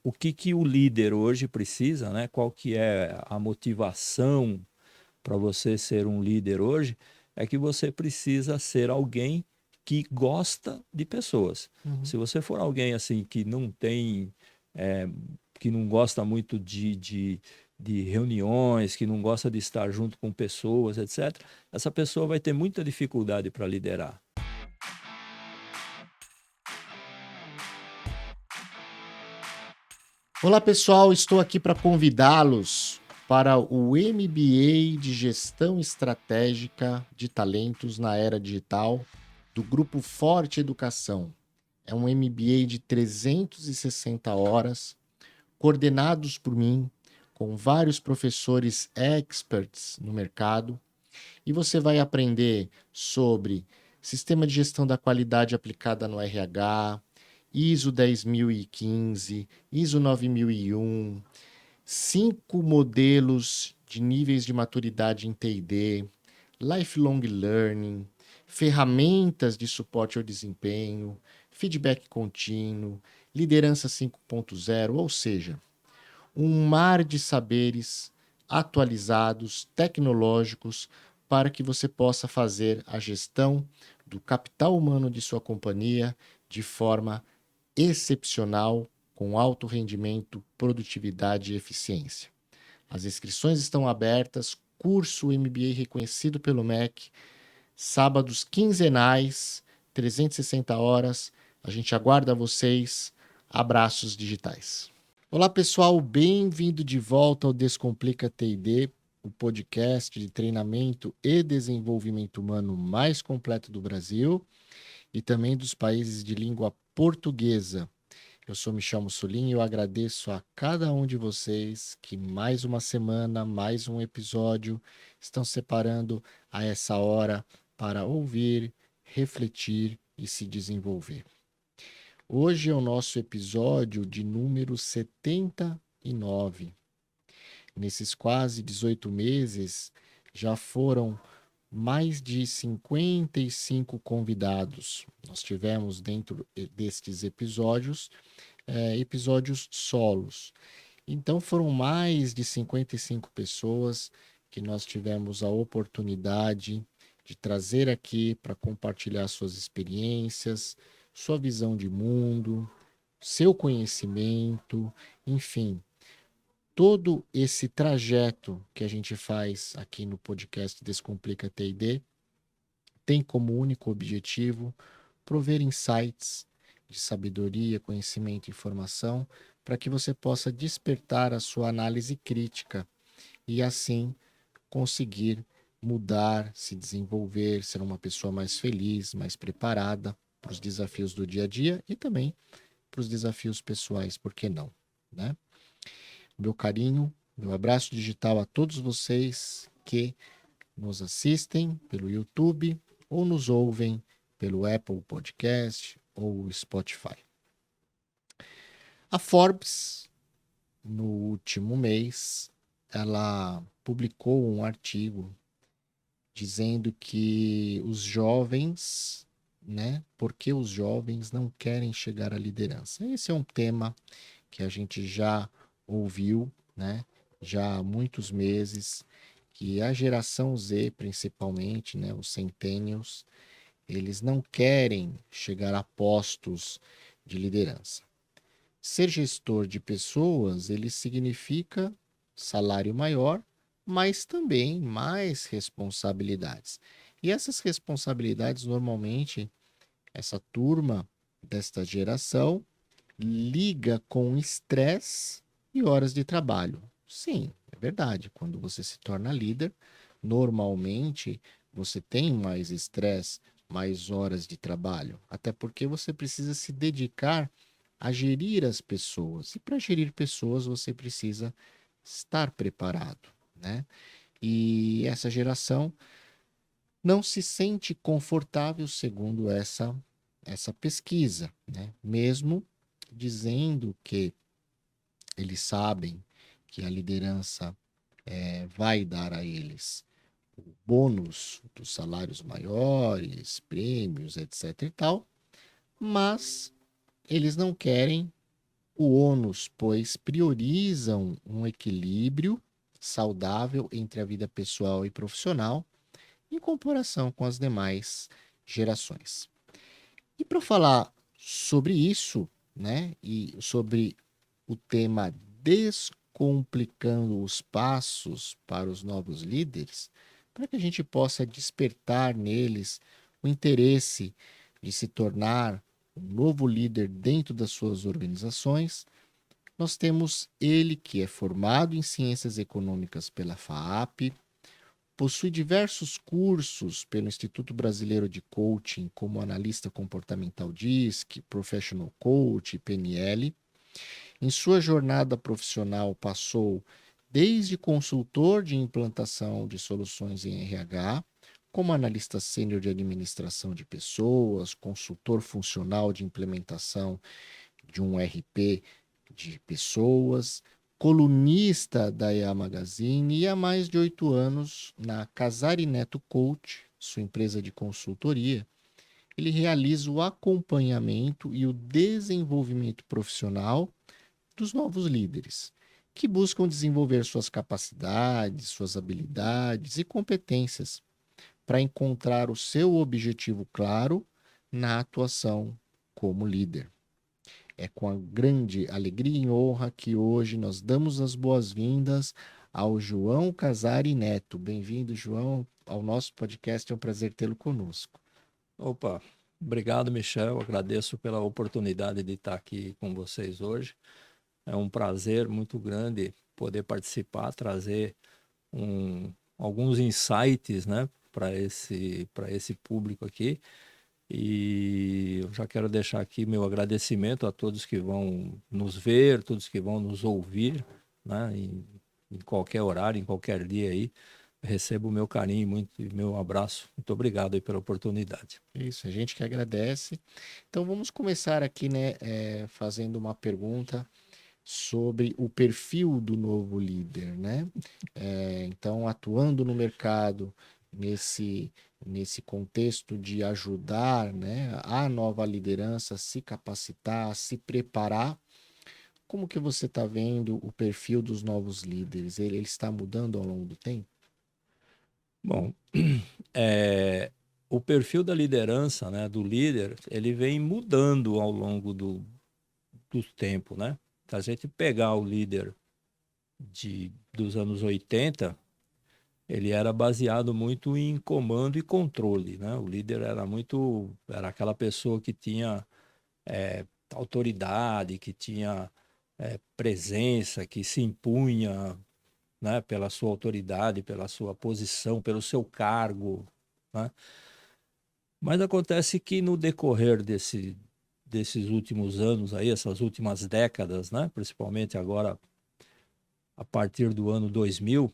o que que o líder hoje precisa, né? Qual que é a motivação para você ser um líder hoje? É que você precisa ser alguém que gosta de pessoas. Uhum. Se você for alguém assim que não tem, é, que não gosta muito de reuniões, que não gosta de estar junto com pessoas, etc., essa pessoa vai ter muita dificuldade para liderar. Olá pessoal, estou aqui para convidá-los para o MBA de Gestão Estratégica de Talentos na Era Digital do Grupo Forte Educação. É um MBA de 360 horas, coordenados por mim, com vários professores experts no mercado, e você vai aprender sobre sistema de gestão da qualidade aplicada no RH, ISO 10015, ISO 9001, 5 modelos de níveis de maturidade em T&D, lifelong learning, ferramentas de suporte ao desempenho, feedback contínuo, liderança 5.0, ou seja, um mar de saberes atualizados, tecnológicos, para que você possa fazer a gestão do capital humano de sua companhia de forma excepcional, com alto rendimento, produtividade e eficiência. As inscrições estão abertas, curso MBA reconhecido pelo MEC, sábados quinzenais, 360 horas. A gente aguarda vocês. Abraços digitais. Olá pessoal, bem-vindo de volta ao Descomplica TD, o podcast de treinamento e desenvolvimento humano mais completo do Brasil e também dos países de língua portuguesa. Eu sou Michel Mussolini e eu agradeço a cada um de vocês que mais uma semana, mais um episódio estão separando a essa hora para ouvir, refletir e se desenvolver. Hoje é o nosso episódio de número 79. Nesses quase 18 meses, já foram mais de 55 convidados. Nós tivemos dentro destes episódios, episódios solos. Então foram mais de 55 pessoas que nós tivemos a oportunidade de trazer aqui para compartilhar suas experiências, sua visão de mundo, seu conhecimento, enfim, todo esse trajeto que a gente faz aqui no podcast Descomplica TD tem como único objetivo prover insights de sabedoria, conhecimento e informação para que você possa despertar a sua análise crítica e assim conseguir mudar, se desenvolver, ser uma pessoa mais feliz, mais preparada para os desafios do dia a dia e também para os desafios pessoais, por que não, né? Meu carinho, meu abraço digital a todos vocês que nos assistem pelo YouTube ou nos ouvem pelo Apple Podcast ou Spotify. A Forbes, no último mês, ela publicou um artigo dizendo que os jovens, né? Por que os jovens não querem chegar à liderança? Esse é um tema que a gente já ouviu, né? Já há muitos meses, que a geração Z, principalmente, né? Os centennials, eles não querem chegar a postos de liderança. Ser gestor de pessoas, ele significa salário maior, mas também mais responsabilidades. E essas responsabilidades, normalmente, essa turma desta geração liga com estresse e horas de trabalho. Sim, é verdade. Quando você se torna líder, normalmente você tem mais estresse, mais horas de trabalho, até porque você precisa se dedicar a gerir as pessoas. E para gerir pessoas, você precisa estar preparado, né? E essa geração não se sente confortável, segundo essa pesquisa, né? Mesmo dizendo que eles sabem que a liderança vai dar a eles o bônus dos salários maiores, prêmios, etc. e tal, mas eles não querem o ônus, pois priorizam um equilíbrio saudável entre a vida pessoal e profissional, em comparação com as demais gerações. E para falar sobre isso, né, e sobre o tema descomplicando os passos para os novos líderes, para que a gente possa despertar neles o interesse de se tornar um novo líder dentro das suas organizações, nós temos ele que é formado em Ciências Econômicas pela FAAP, possui diversos cursos pelo Instituto Brasileiro de Coaching, como analista comportamental DISC, Professional Coach, PNL. Em sua jornada profissional, passou desde consultor de implantação de soluções em RH, como analista sênior de administração de pessoas, consultor funcional de implementação de um RP de pessoas, colunista da EA Magazine e há mais de 8 anos na Casari Neto Coach, sua empresa de consultoria. Ele realiza o acompanhamento e o desenvolvimento profissional dos novos líderes, que buscam desenvolver suas capacidades, suas habilidades e competências para encontrar o seu objetivo claro na atuação como líder. É com a grande alegria e honra que hoje nós damos as boas-vindas ao João Casari Neto. Bem-vindo, João, ao nosso podcast. É um prazer tê-lo conosco. Opa, obrigado, Michel. Agradeço pela oportunidade de estar aqui com vocês hoje. É um prazer muito grande poder participar, trazer alguns insights, né, para esse público aqui. E eu já quero deixar aqui meu agradecimento a todos que vão nos ver, todos que vão nos ouvir, né, em qualquer horário, em qualquer dia aí. Recebo o meu carinho, meu abraço. Muito obrigado aí pela oportunidade. Isso, a gente que agradece. Então vamos começar aqui, né, fazendo uma pergunta sobre o perfil do novo líder, né? Então, atuando no mercado nesse contexto de ajudar, né, a nova liderança a se capacitar, a se preparar, como que você está vendo o perfil dos novos líderes? Ele está mudando ao longo do tempo? Bom, o perfil da liderança, né, do líder, ele vem mudando ao longo do tempo, né? Se a gente pegar o líder dos anos 80, ele era baseado muito em comando e controle, né? O líder era aquela pessoa que tinha autoridade, que tinha presença, que se impunha, né, pela sua autoridade, pela sua posição, pelo seu cargo, né? Mas acontece que no decorrer desses últimos anos aí, essas últimas décadas, né, principalmente agora a partir do ano 2000,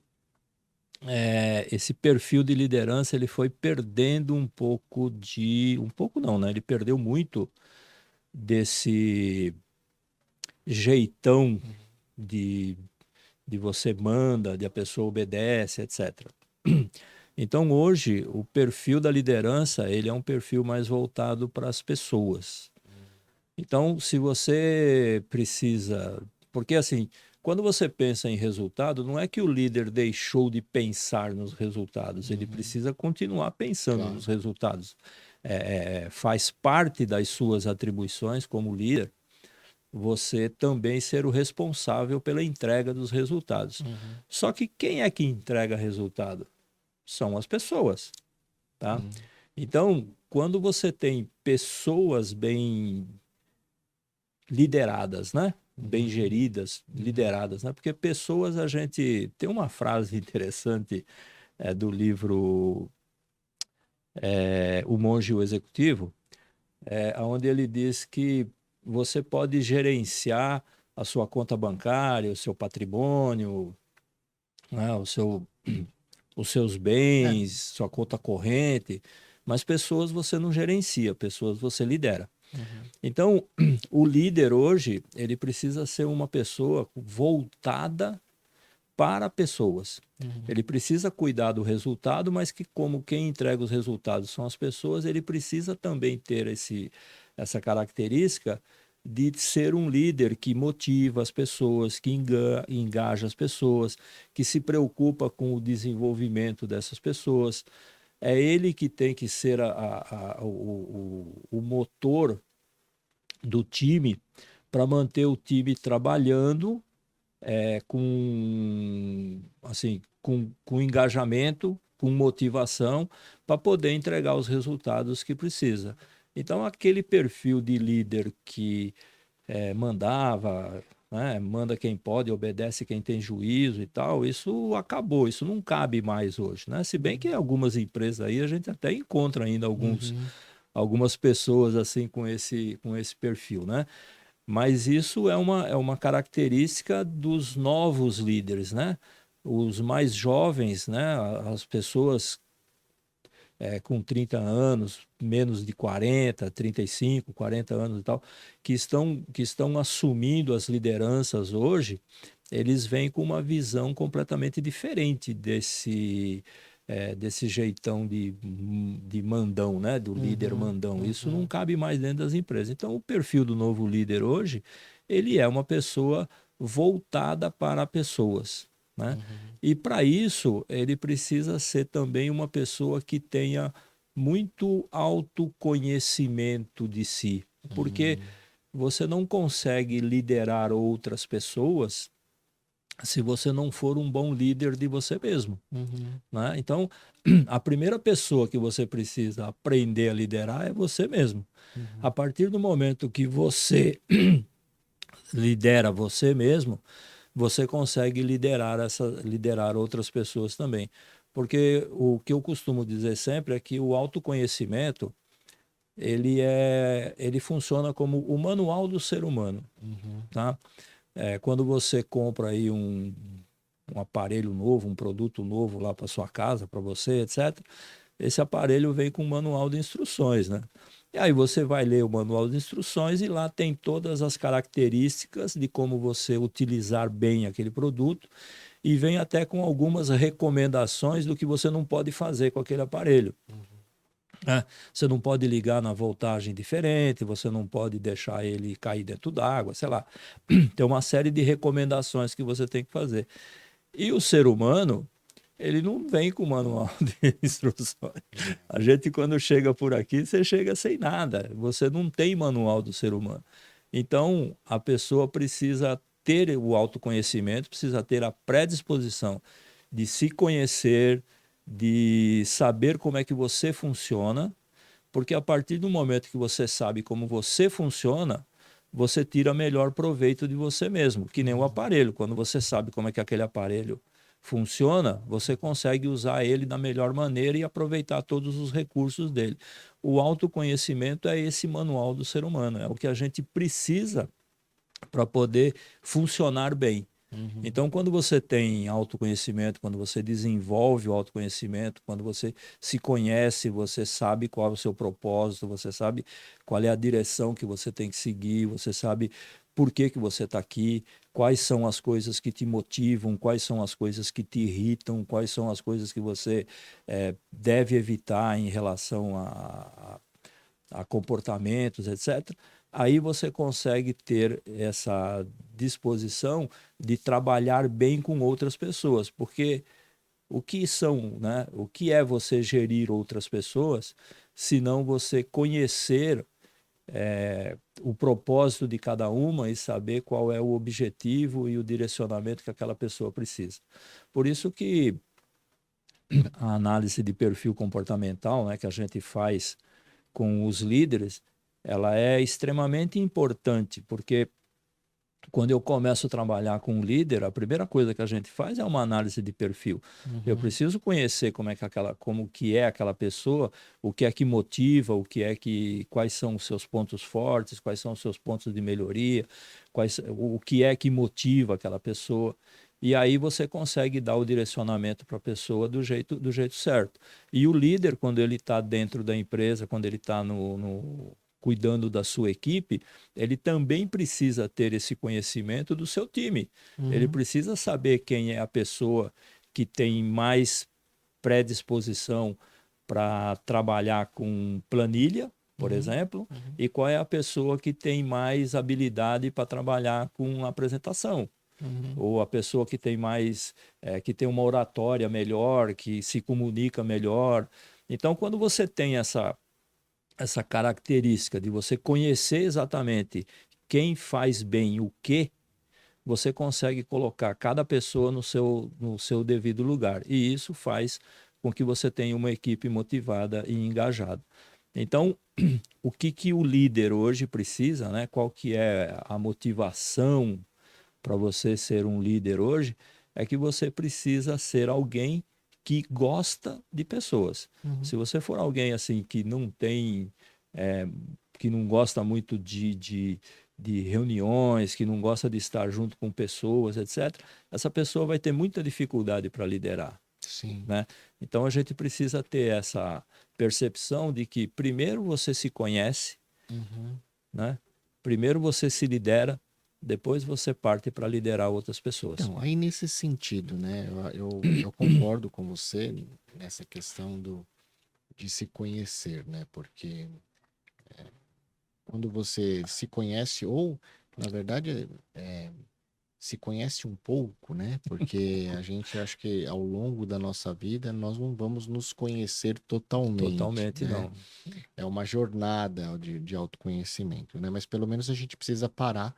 esse perfil de liderança ele foi perdendo um pouco não, né? Ele perdeu muito desse jeitão de, de você manda, de a pessoa obedece, etc. Então hoje o perfil da liderança ele é um perfil mais voltado para as pessoas. Então se você precisa, porque assim, quando você pensa em resultado, não é que o líder deixou de pensar nos resultados, ele precisa continuar pensando Claro. nos resultados. Faz parte das suas atribuições como líder você também ser o responsável pela entrega dos resultados. Só que quem é que entrega resultado? São as pessoas, tá? Então, quando você tem pessoas bem lideradas, né? Bem geridas, lideradas, né? Porque pessoas, a gente tem uma frase interessante do livro O Monge e o Executivo, onde ele diz que você pode gerenciar a sua conta bancária, o seu patrimônio, né? Os seus bens, sua conta corrente, mas pessoas você não gerencia, pessoas você lidera. Então, o líder hoje, ele precisa ser uma pessoa voltada para pessoas. Ele precisa cuidar do resultado, mas que como quem entrega os resultados são as pessoas, ele precisa também ter essa característica de ser um líder que motiva as pessoas, que engaja as pessoas, que se preocupa com o desenvolvimento dessas pessoas. É ele que tem que ser o motor do time para manter o time trabalhando com engajamento, com motivação, para poder entregar os resultados que precisa. Então, aquele perfil de líder que mandava, né, manda quem pode, obedece quem tem juízo e tal, isso acabou, isso não cabe mais hoje, né? Se bem que em algumas empresas aí a gente até encontra ainda algumas pessoas assim com esse perfil, né? Mas isso é uma característica dos novos líderes, né? Os mais jovens, né? As pessoas com 30 anos, menos de 40, 35, 40 anos e tal, que estão assumindo as lideranças hoje, eles vêm com uma visão completamente diferente desse jeitão de mandão, né? Do líder mandão. Isso não cabe mais dentro das empresas. Então, o perfil do novo líder hoje, ele é uma pessoa voltada para pessoas, né? E para isso, ele precisa ser também uma pessoa que tenha muito autoconhecimento de si, porque você não consegue liderar outras pessoas se você não for um bom líder de você mesmo, né? Então, a primeira pessoa que você precisa aprender a liderar é você mesmo. A partir do momento que você lidera você mesmo, você consegue liderar outras pessoas também. Porque o que eu costumo dizer sempre é que o autoconhecimento, ele funciona como o manual do ser humano, tá? Quando você compra aí um aparelho novo, um produto novo lá para sua casa, para você, etc., esse aparelho vem com um manual de instruções, né? E aí você vai ler o manual de instruções e lá tem todas as características de como você utilizar bem aquele produto e vem até com algumas recomendações do que você não pode fazer com aquele aparelho. Você não pode ligar na voltagem diferente, você não pode deixar ele cair dentro d'água, sei lá. Tem uma série de recomendações que você tem que fazer. E o ser humano, ele não vem com manual de instruções. A gente, quando chega por aqui, você chega sem nada. Você não tem manual do ser humano. Então, a pessoa precisa ter o autoconhecimento, precisa ter a predisposição de se conhecer, de saber como é que você funciona, porque a partir do momento que você sabe como você funciona, você tira melhor proveito de você mesmo, que nem o aparelho. Quando você sabe como é que aquele aparelho funciona, você consegue usar ele da melhor maneira e aproveitar todos os recursos dele. O autoconhecimento é esse manual do ser humano, é o que a gente precisa para poder funcionar bem. Então, quando você tem autoconhecimento, quando você desenvolve o autoconhecimento, quando você se conhece, você sabe qual é o seu propósito, você sabe qual é a direção que você tem que seguir, você sabe por que você está aqui, quais são as coisas que te motivam, quais são as coisas que te irritam, quais são as coisas que você deve evitar em relação a comportamentos, etc. Aí você consegue ter essa disposição de trabalhar bem com outras pessoas, porque o que são, né? O que é você gerir outras pessoas, se não você conhecer o propósito de cada uma e saber qual é o objetivo e o direcionamento que aquela pessoa precisa. Por isso que a análise de perfil comportamental, né, que a gente faz com os líderes, ela é extremamente importante, porque quando eu começo a trabalhar com um líder, a primeira coisa que a gente faz é uma análise de perfil. Eu preciso conhecer como que é aquela pessoa, o que é que motiva, quais são os seus pontos fortes, quais são os seus pontos de melhoria, o que é que motiva aquela pessoa. E aí você consegue dar o direcionamento para a pessoa do jeito certo. E o líder, quando ele está dentro da empresa, quando ele está cuidando da sua equipe, ele também precisa ter esse conhecimento do seu time. Ele precisa saber quem é a pessoa que tem mais predisposição para trabalhar com planilha, por Uhum, exemplo, uhum, e qual é a pessoa que tem mais habilidade para trabalhar com apresentação, uhum. ou a pessoa que tem mais, que tem uma oratória melhor, que se comunica melhor. Então, quando você tem essa característica de você conhecer exatamente quem faz bem o quê, você consegue colocar cada pessoa no seu devido lugar. E isso faz com que você tenha uma equipe motivada e engajada. Então, o que, que o líder hoje precisa, né? Qual que é a motivação para você ser um líder hoje? É que você precisa ser alguém que gosta de pessoas. Uhum. Se você for alguém assim que não tem, é, que não gosta muito de reuniões, que não gosta de estar junto com pessoas, etc., essa pessoa vai ter muita dificuldade para liderar, Sim. né? Então a gente precisa ter essa percepção de que primeiro você se conhece, Uhum. né? Primeiro você se lidera, depois você parte para liderar outras pessoas. Então, aí nesse sentido, né, eu concordo com você nessa questão de se conhecer, né, porque quando você se conhece, ou, na verdade, se conhece um pouco, né, porque a gente acha que ao longo da nossa vida nós não vamos nos conhecer totalmente, Totalmente né, não. é uma jornada de autoconhecimento, né, mas pelo menos a gente precisa parar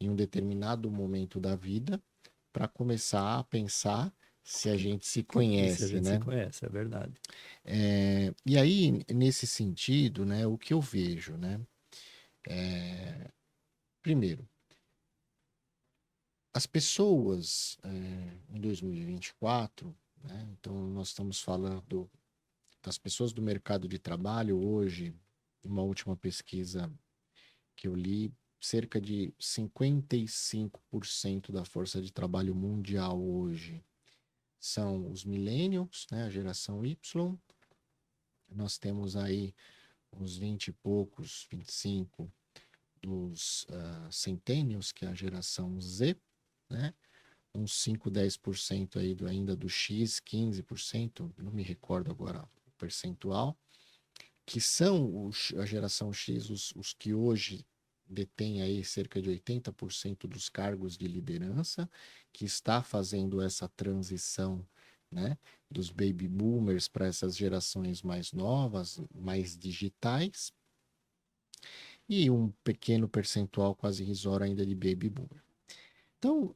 em um determinado momento da vida para começar a pensar se a gente se Se a conhece, gente se né? conhece, é verdade. E aí, nesse sentido, né, o que eu vejo, né? Primeiro, as pessoas em 2024, né? Então nós estamos falando das pessoas do mercado de trabalho hoje, uma última pesquisa que eu li, cerca de 55% da força de trabalho mundial hoje são os millennials, né, a geração Y. Nós temos aí uns 20 e poucos, 25 dos centennials, que é a geração Z, né? Uns 5, 10% aí ainda do X, 15%, não me recordo agora o percentual, que são a geração X, os que hoje detêm aí cerca de 80% dos cargos de liderança, que está fazendo essa transição, né, dos baby boomers para essas gerações mais novas, mais digitais, e um pequeno percentual quase irrisório ainda de baby boomer. Então,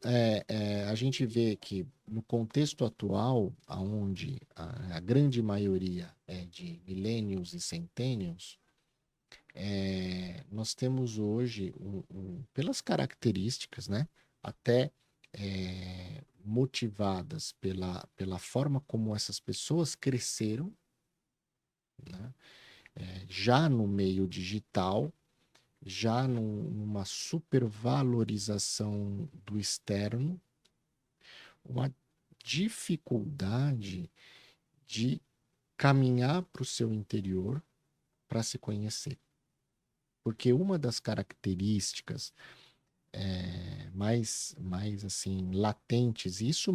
a gente vê que no contexto atual, onde a grande maioria é de millennials e centennials, nós temos hoje, pelas características, né, até motivadas pela forma como essas pessoas cresceram, né, já no meio digital, já numa supervalorização do externo, uma dificuldade de caminhar para o seu interior para se conhecer. Porque uma das características mais assim latentes, e isso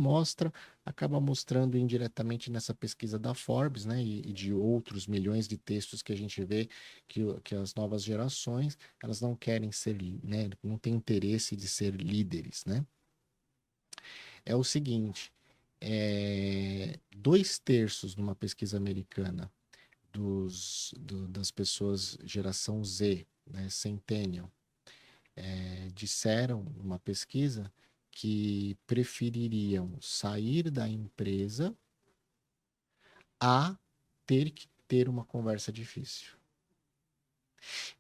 acaba mostrando indiretamente nessa pesquisa da Forbes, né, e de outros milhões de textos que a gente vê que as novas gerações, elas não querem ser, né, não têm interesse de ser líderes, né? É o seguinte, 2/3 numa pesquisa americana das pessoas geração Z, né, Centennial, disseram numa pesquisa que prefeririam sair da empresa a ter que ter uma conversa difícil.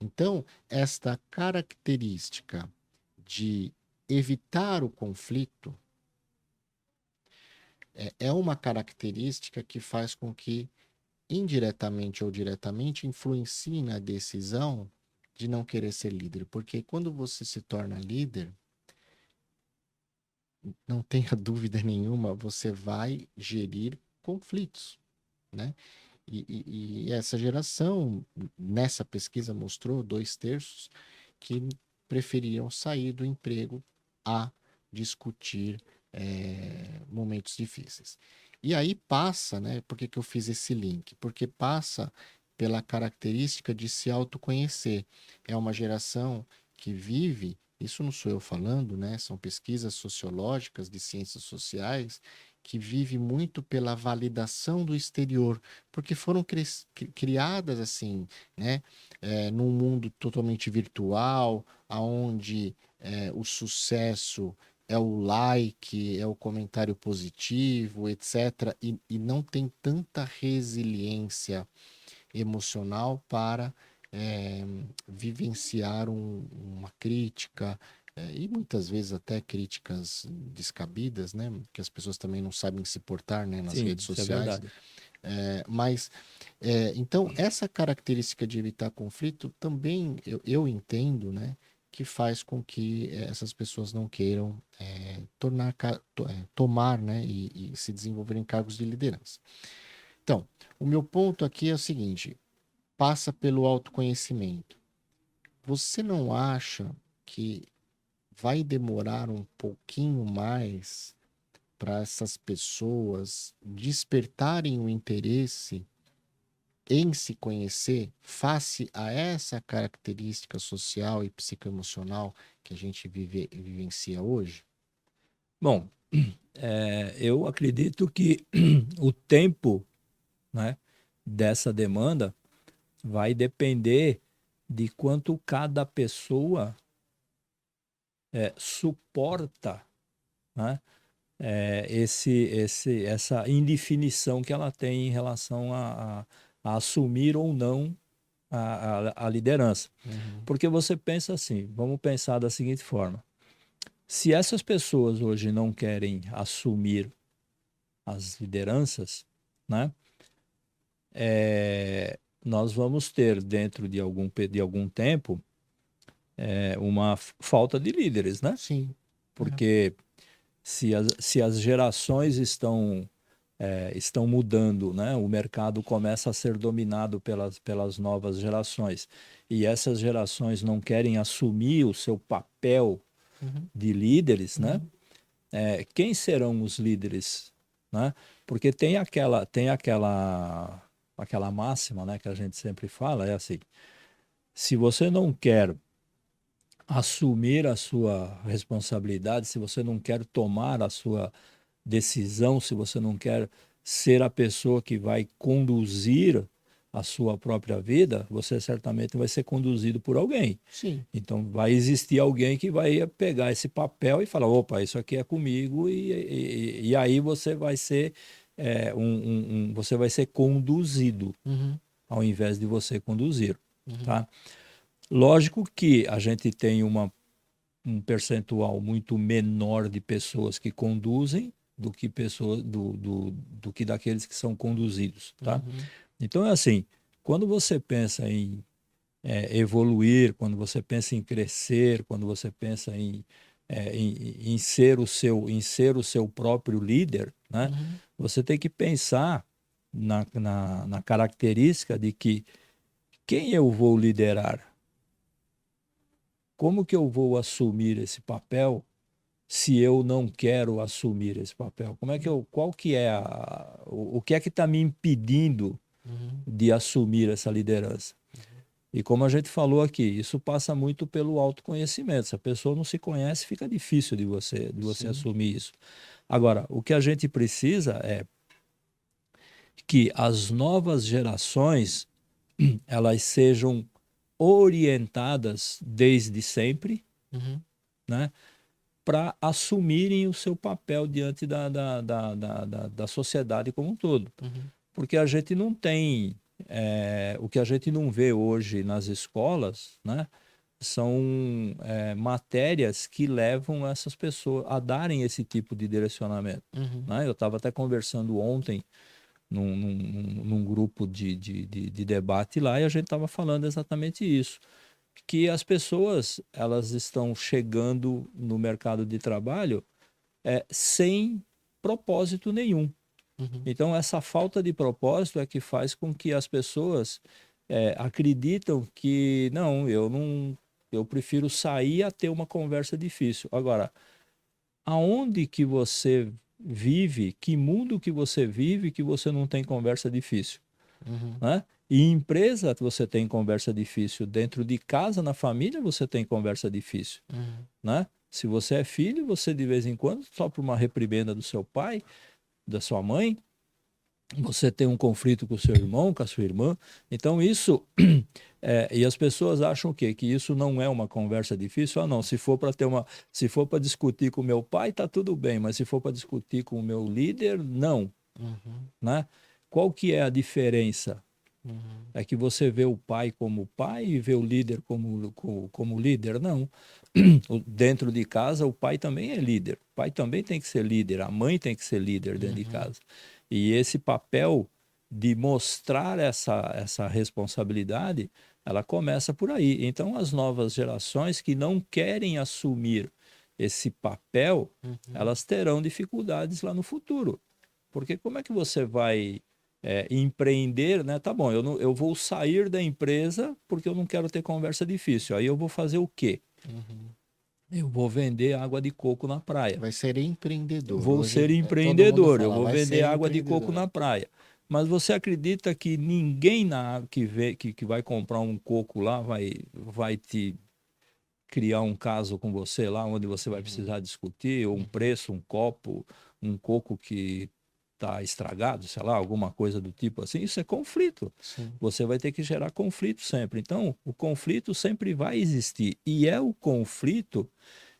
Então, esta característica de evitar o conflito é uma característica que faz com que, indiretamente ou diretamente, influencie na decisão de não querer ser líder. Porque quando você se torna líder, não tenha dúvida nenhuma, você vai gerir conflitos, né? E essa geração, nessa pesquisa, mostrou 2/3 que preferiam sair do emprego a discutir momentos difíceis. E aí passa, né? Por que que eu fiz esse link? Porque passa pela característica de se autoconhecer. É uma geração que vive, isso não sou eu falando, né? São pesquisas sociológicas de ciências sociais que vive muito pela validação do exterior, porque foram criadas assim, né? Num mundo totalmente virtual, aonde o sucesso é o like, é o comentário positivo, etc. E não tem tanta resiliência emocional para eh, vivenciar uma crítica, e muitas vezes até críticas descabidas, né? Que as pessoas também não sabem se portar, né, nas Sim, redes isso é sociais. verdade. Mas, então, essa característica de evitar conflito também eu entendo, né, que faz com que essas pessoas não queiram tomar, né, e se desenvolver em cargos de liderança. Então, o meu ponto aqui é o seguinte: passa pelo autoconhecimento. Você não acha que vai demorar um pouquinho mais para essas pessoas despertarem o interesse em se conhecer face a essa característica social e psicoemocional que a gente vivencia hoje? Bom, eu acredito que o tempo, né, dessa demanda vai depender de quanto cada pessoa suporta, né, essa indefinição que ela tem em relação a assumir ou não a liderança. Uhum, Porque você pensa assim, vamos pensar da seguinte forma: se essas pessoas hoje não querem assumir as lideranças, né, nós vamos ter dentro de algum tempo uma falta de líderes, né? sim. É. Porque se as gerações estão mudando, né? O mercado começa a ser dominado pelas novas gerações e essas gerações não querem assumir o seu papel Uhum, de líderes, né? uhum, Quem serão os líderes, né? Porque tem aquela máxima, né, que a gente sempre fala, é assim: se você não quer assumir a sua responsabilidade, se você não quer tomar a sua decisão, se você não quer ser a pessoa que vai conduzir a sua própria vida, você certamente vai ser conduzido por alguém. sim. Então vai existir alguém que vai pegar esse papel e falar, opa, isso aqui é comigo, e aí você vai ser você vai ser conduzido Uhum, ao invés de você conduzir, uhum, tá? Lógico que a gente tem um percentual muito menor de pessoas que conduzem do que pessoas do que daqueles que são conduzidos, tá? uhum, Então é assim, quando você pensa em evoluir, quando você pensa em crescer, quando você pensa em ser o seu próprio líder, né? uhum, Você tem que pensar na característica de que quem eu vou liderar, como que eu vou assumir esse papel se eu não quero assumir esse papel? Qual que é o que é que está me impedindo uhum, de assumir essa liderança? E como a gente falou aqui, isso passa muito pelo autoconhecimento. Se a pessoa não se conhece, fica difícil de você sim. assumir isso. Agora, o que a gente precisa é que as novas gerações elas sejam orientadas desde sempre, Uhum, né, para assumirem o seu papel diante da sociedade como um todo. uhum, Porque a gente não tem, o que a gente não vê hoje nas escolas, né, são matérias que levam essas pessoas a darem esse tipo de direcionamento. uhum, Né? Eu estava até conversando ontem num grupo de debate lá e a gente estava falando exatamente isso, que as pessoas elas estão chegando no mercado de trabalho sem propósito nenhum. uhum, Então, essa falta de propósito é que faz com que as pessoas acreditam que, não, eu prefiro sair a ter uma conversa difícil. Agora, aonde que você vive, que mundo que você vive que você não tem conversa difícil, uhum, né? E em empresa você tem conversa difícil, dentro de casa, na família, você tem conversa difícil, né? Se você é filho, você de vez em quando sofre uma reprimenda do seu pai, da sua mãe, você tem um conflito com o seu irmão, com a sua irmã. Então isso, e as pessoas acham o quê? Que isso não é uma conversa difícil. Ah, não, se for para discutir com o meu pai, tá tudo bem, mas se for para discutir com o meu líder, não, né? Qual que é a diferença? É que você vê o pai e vê o líder como líder? Não. Dentro de casa, o pai também é líder. O pai também tem que ser líder. A mãe tem que ser líder dentro de casa. E esse papel de mostrar essa responsabilidade, ela começa por aí. Então, as novas gerações que não querem assumir esse papel, elas terão dificuldades lá no futuro. Porque como é que você vai empreender, né? Tá bom, eu vou sair da empresa porque eu não quero ter conversa difícil. Aí eu vou fazer o quê? Eu vou vender água de coco na praia. Vai ser empreendedor. Vou Hoje ser todo mundo empreendedor, eu fala, vou vai vender ser água de coco empreendedor. na praia. Mas você acredita que ninguém que vai comprar um coco lá vai te criar um caso com você lá, onde você vai precisar discutir um preço, um copo, um coco que está estragado, sei lá, alguma coisa do tipo assim? Isso é conflito. Sim. Você vai ter que gerar conflito sempre. Então, o conflito sempre vai existir. E é o conflito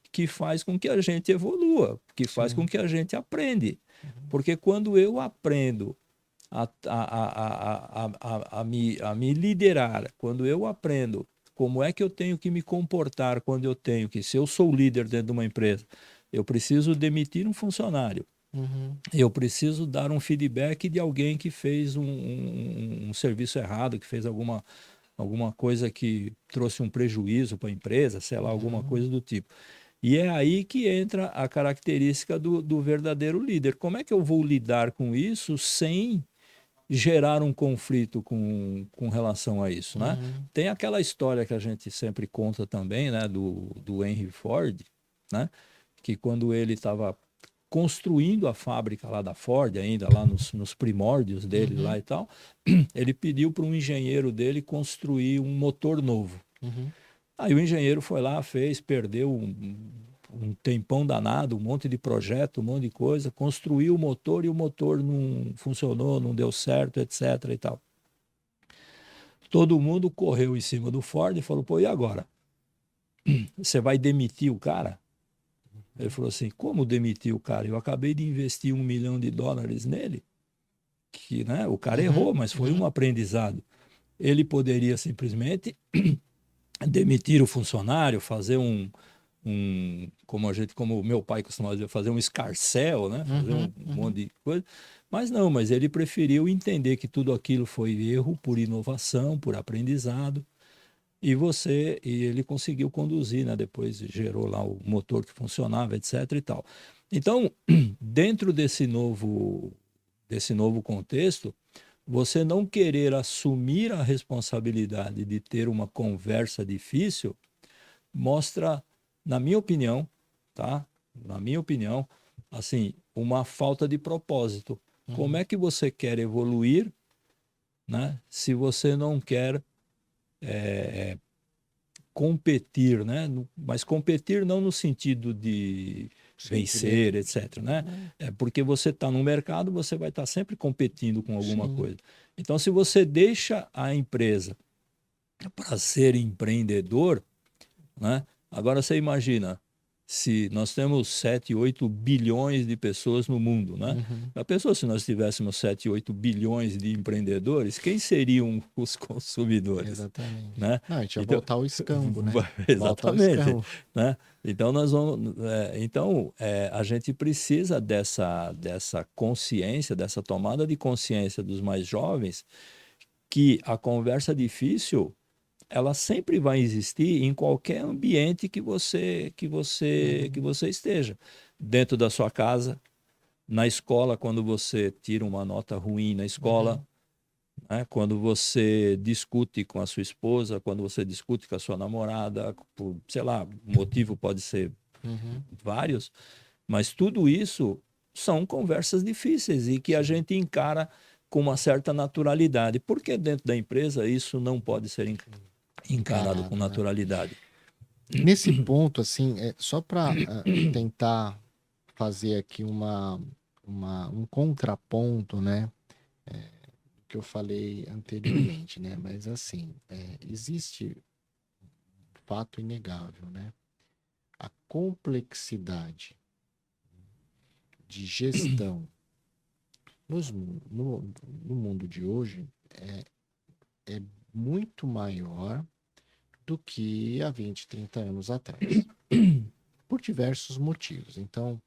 que faz com que a gente evolua, que faz com que a gente aprende. Porque quando eu aprendo a me liderar, quando eu aprendo como é que eu tenho que me comportar quando eu tenho que, se eu sou líder dentro de uma empresa, eu preciso demitir um funcionário, eu preciso dar um feedback de alguém que fez um serviço errado, que fez alguma coisa que trouxe um prejuízo para a empresa, sei lá, alguma coisa do tipo. E é aí que entra a característica do verdadeiro líder. Como é que eu vou lidar com isso sem gerar um conflito com relação a isso, né? Tem aquela história que a gente sempre conta também, né, do Henry Ford, né, que quando ele estava construindo a fábrica lá da Ford, ainda lá nos primórdios dele lá e tal, ele pediu para um engenheiro dele construir um motor novo. Aí o engenheiro foi lá, fez, perdeu um tempão danado, um monte de projeto, um monte de coisa, construiu o motor e o motor não funcionou, não deu certo, etc. e tal. Todo mundo correu em cima do Ford e falou, pô, e agora? Você vai demitir o cara? Ele falou assim, como demitir o cara? Eu acabei de investir $1 milhão nele, que, né, o cara errou, mas foi um aprendizado. Ele poderia simplesmente demitir o funcionário, fazer como o meu pai costumava dizer, fazer um escarcéu, né? Fazer um monte de coisa. Mas não, mas ele preferiu entender que tudo aquilo foi erro por inovação, por aprendizado. E ele conseguiu conduzir, né? Depois gerou lá o motor que funcionava, etc. e tal. Então, dentro desse novo contexto, você não querer assumir a responsabilidade de ter uma conversa difícil mostra, na minha opinião, tá? Na minha opinião, assim, uma falta de propósito. Como é que você quer evoluir, né? Se você não quer competir, né? Mas competir não no sentido de vencer, etc, né? É porque você está no mercado, você vai estar sempre competindo com alguma coisa. Então, se você deixa a empresa para ser empreendedor, né? Agora você imagina, se nós temos 7, 8 bilhões de pessoas no mundo, né? Já pensou se nós tivéssemos 7, 8 bilhões de empreendedores, quem seriam os consumidores? Exatamente. Né? Não, a gente ia Então, voltar ao escambo, né? exatamente. Né? Então, a gente precisa dessa consciência, dessa tomada de consciência dos mais jovens, que a conversa difícil ela sempre vai existir em qualquer ambiente que você esteja. Dentro da sua casa, na escola, quando você tira uma nota ruim na escola, né? Quando você discute com a sua esposa, quando você discute com a sua namorada, por, sei lá, o motivo pode ser vários, mas tudo isso são conversas difíceis e que a gente encara com uma certa naturalidade. Por que dentro da empresa isso não pode ser encarado com Encarado, né? naturalidade? Nesse ponto, assim, só para tentar fazer aqui um contraponto, né? Que eu falei anteriormente, né? Mas assim, existe um fato inegável, né? A complexidade de gestão no mundo de hoje é muito maior do que há 20, 30 anos atrás, por diversos motivos. Então,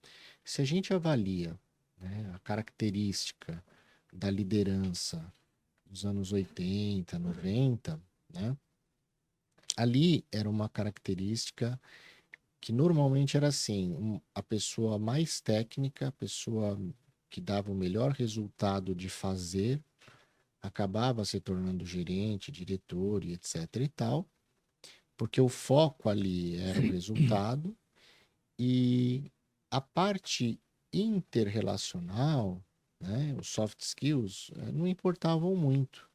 se a gente avalia, né, a característica da liderança dos anos 80, 90, né, ali era uma característica que normalmente era assim, a pessoa mais técnica, a pessoa que dava o melhor resultado de fazer, acabava se tornando gerente, diretor e etc e tal, porque o foco ali era o resultado e a parte interrelacional, né, os soft skills, não importavam muito,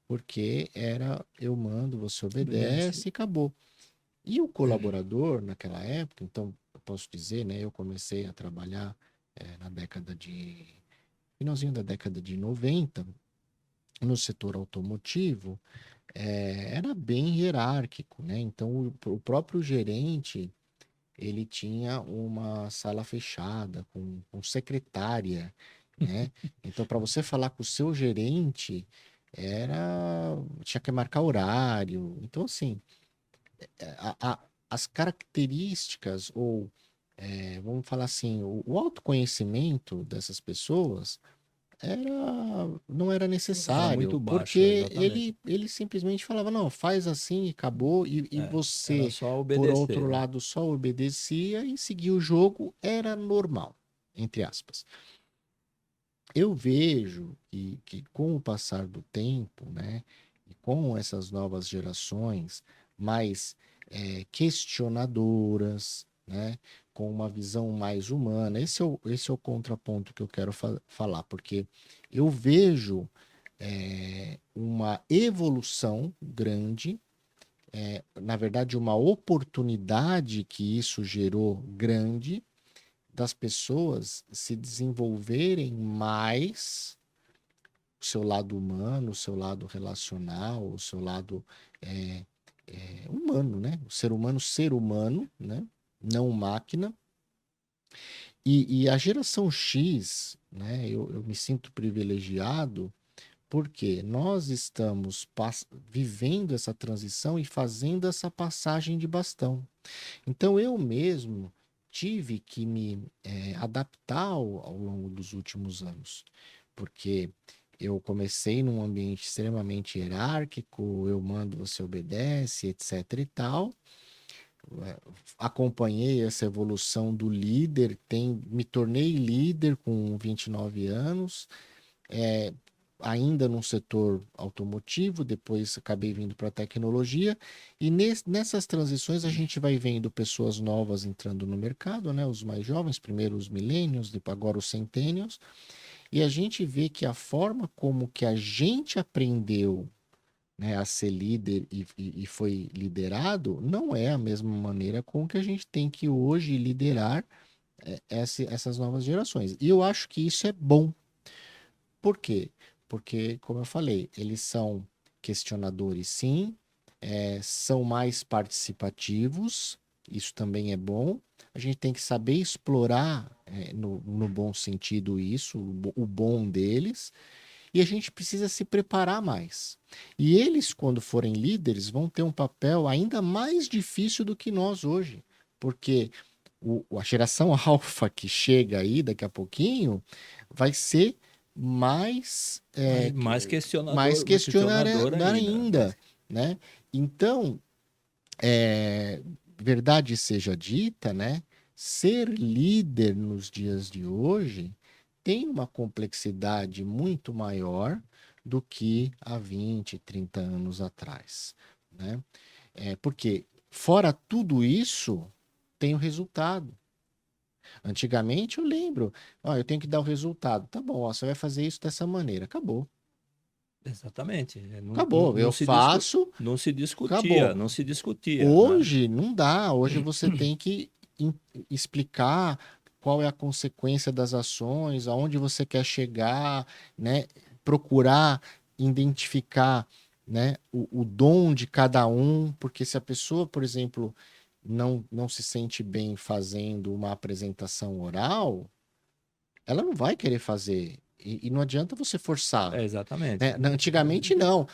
porque era eu mando, você Obedece. obedece e acabou. E o colaborador, naquela época, então, eu posso dizer, né, eu comecei a trabalhar na finalzinho da década de 90, no setor automotivo, era bem hierárquico, né? Então, o próprio gerente, ele tinha uma sala fechada com secretária, né? Então, para você falar com o seu gerente, tinha que marcar horário. Então, assim, as características ou vamos falar assim, o autoconhecimento dessas pessoas não era Era necessário, muito baixo, porque exatamente. ele simplesmente falava, não, faz assim e acabou, e Era você, só por obedecer, outro né? lado, só obedecia e seguia o jogo, era normal, entre aspas. Eu vejo que com o passar do tempo, né, e com essas novas gerações mais questionadoras, né, com uma visão mais humana, esse é o contraponto que eu quero falar, porque eu vejo uma evolução grande, na verdade, uma oportunidade que isso gerou grande das pessoas se desenvolverem mais o seu lado humano, o seu lado relacional, o seu lado humano, né? O ser humano, né? Não máquina. E a geração X, né? Eu me sinto privilegiado porque nós estamos vivendo essa transição e fazendo essa passagem de bastão. Então eu mesmo tive que me adaptar ao longo dos últimos anos, porque eu comecei num ambiente extremamente hierárquico, eu mando, você obedece, etc e tal. Acompanhei essa evolução do líder, me tornei líder com 29 anos, é, ainda num setor automotivo, depois acabei vindo para a tecnologia, e nessas transições a gente vai vendo pessoas novas entrando no mercado, né? Os mais jovens, primeiro os millennials, depois agora os centennials, e a gente vê que a forma como que a gente aprendeu, né, a ser líder e foi liderado, não é a mesma maneira com que a gente tem que hoje liderar essas novas gerações. E eu acho que isso é bom. Por quê? Porque, como eu falei, eles são questionadores, sim, são mais participativos, isso também é bom. A gente tem que saber explorar, no bom sentido, isso, o bom deles, e a gente precisa se preparar mais. E eles, quando forem líderes, vão ter um papel ainda mais difícil do que nós hoje, porque a geração alfa que chega aí daqui a pouquinho vai ser mais, Mais mais questionador questionar ainda. ainda, né? Então, é, verdade seja dita, né? Ser líder nos dias de hoje tem uma complexidade muito maior do que há 20, 30 anos atrás, né? Porque fora tudo isso, tem o resultado. Antigamente eu lembro, ó, eu tenho que dar o resultado. Tá bom, ó, você vai fazer isso dessa maneira. Acabou. Exatamente. Acabou, eu faço, não se discutia, acabou. não se discutia, né? Hoje não dá, hoje você tem que explicar qual é a consequência das ações, aonde você quer chegar, né? Procurar identificar, né, o dom de cada um, porque se a pessoa, por exemplo, não se sente bem fazendo uma apresentação oral, ela não vai querer fazer. E não adianta você forçar. Exatamente. Né? Antigamente não.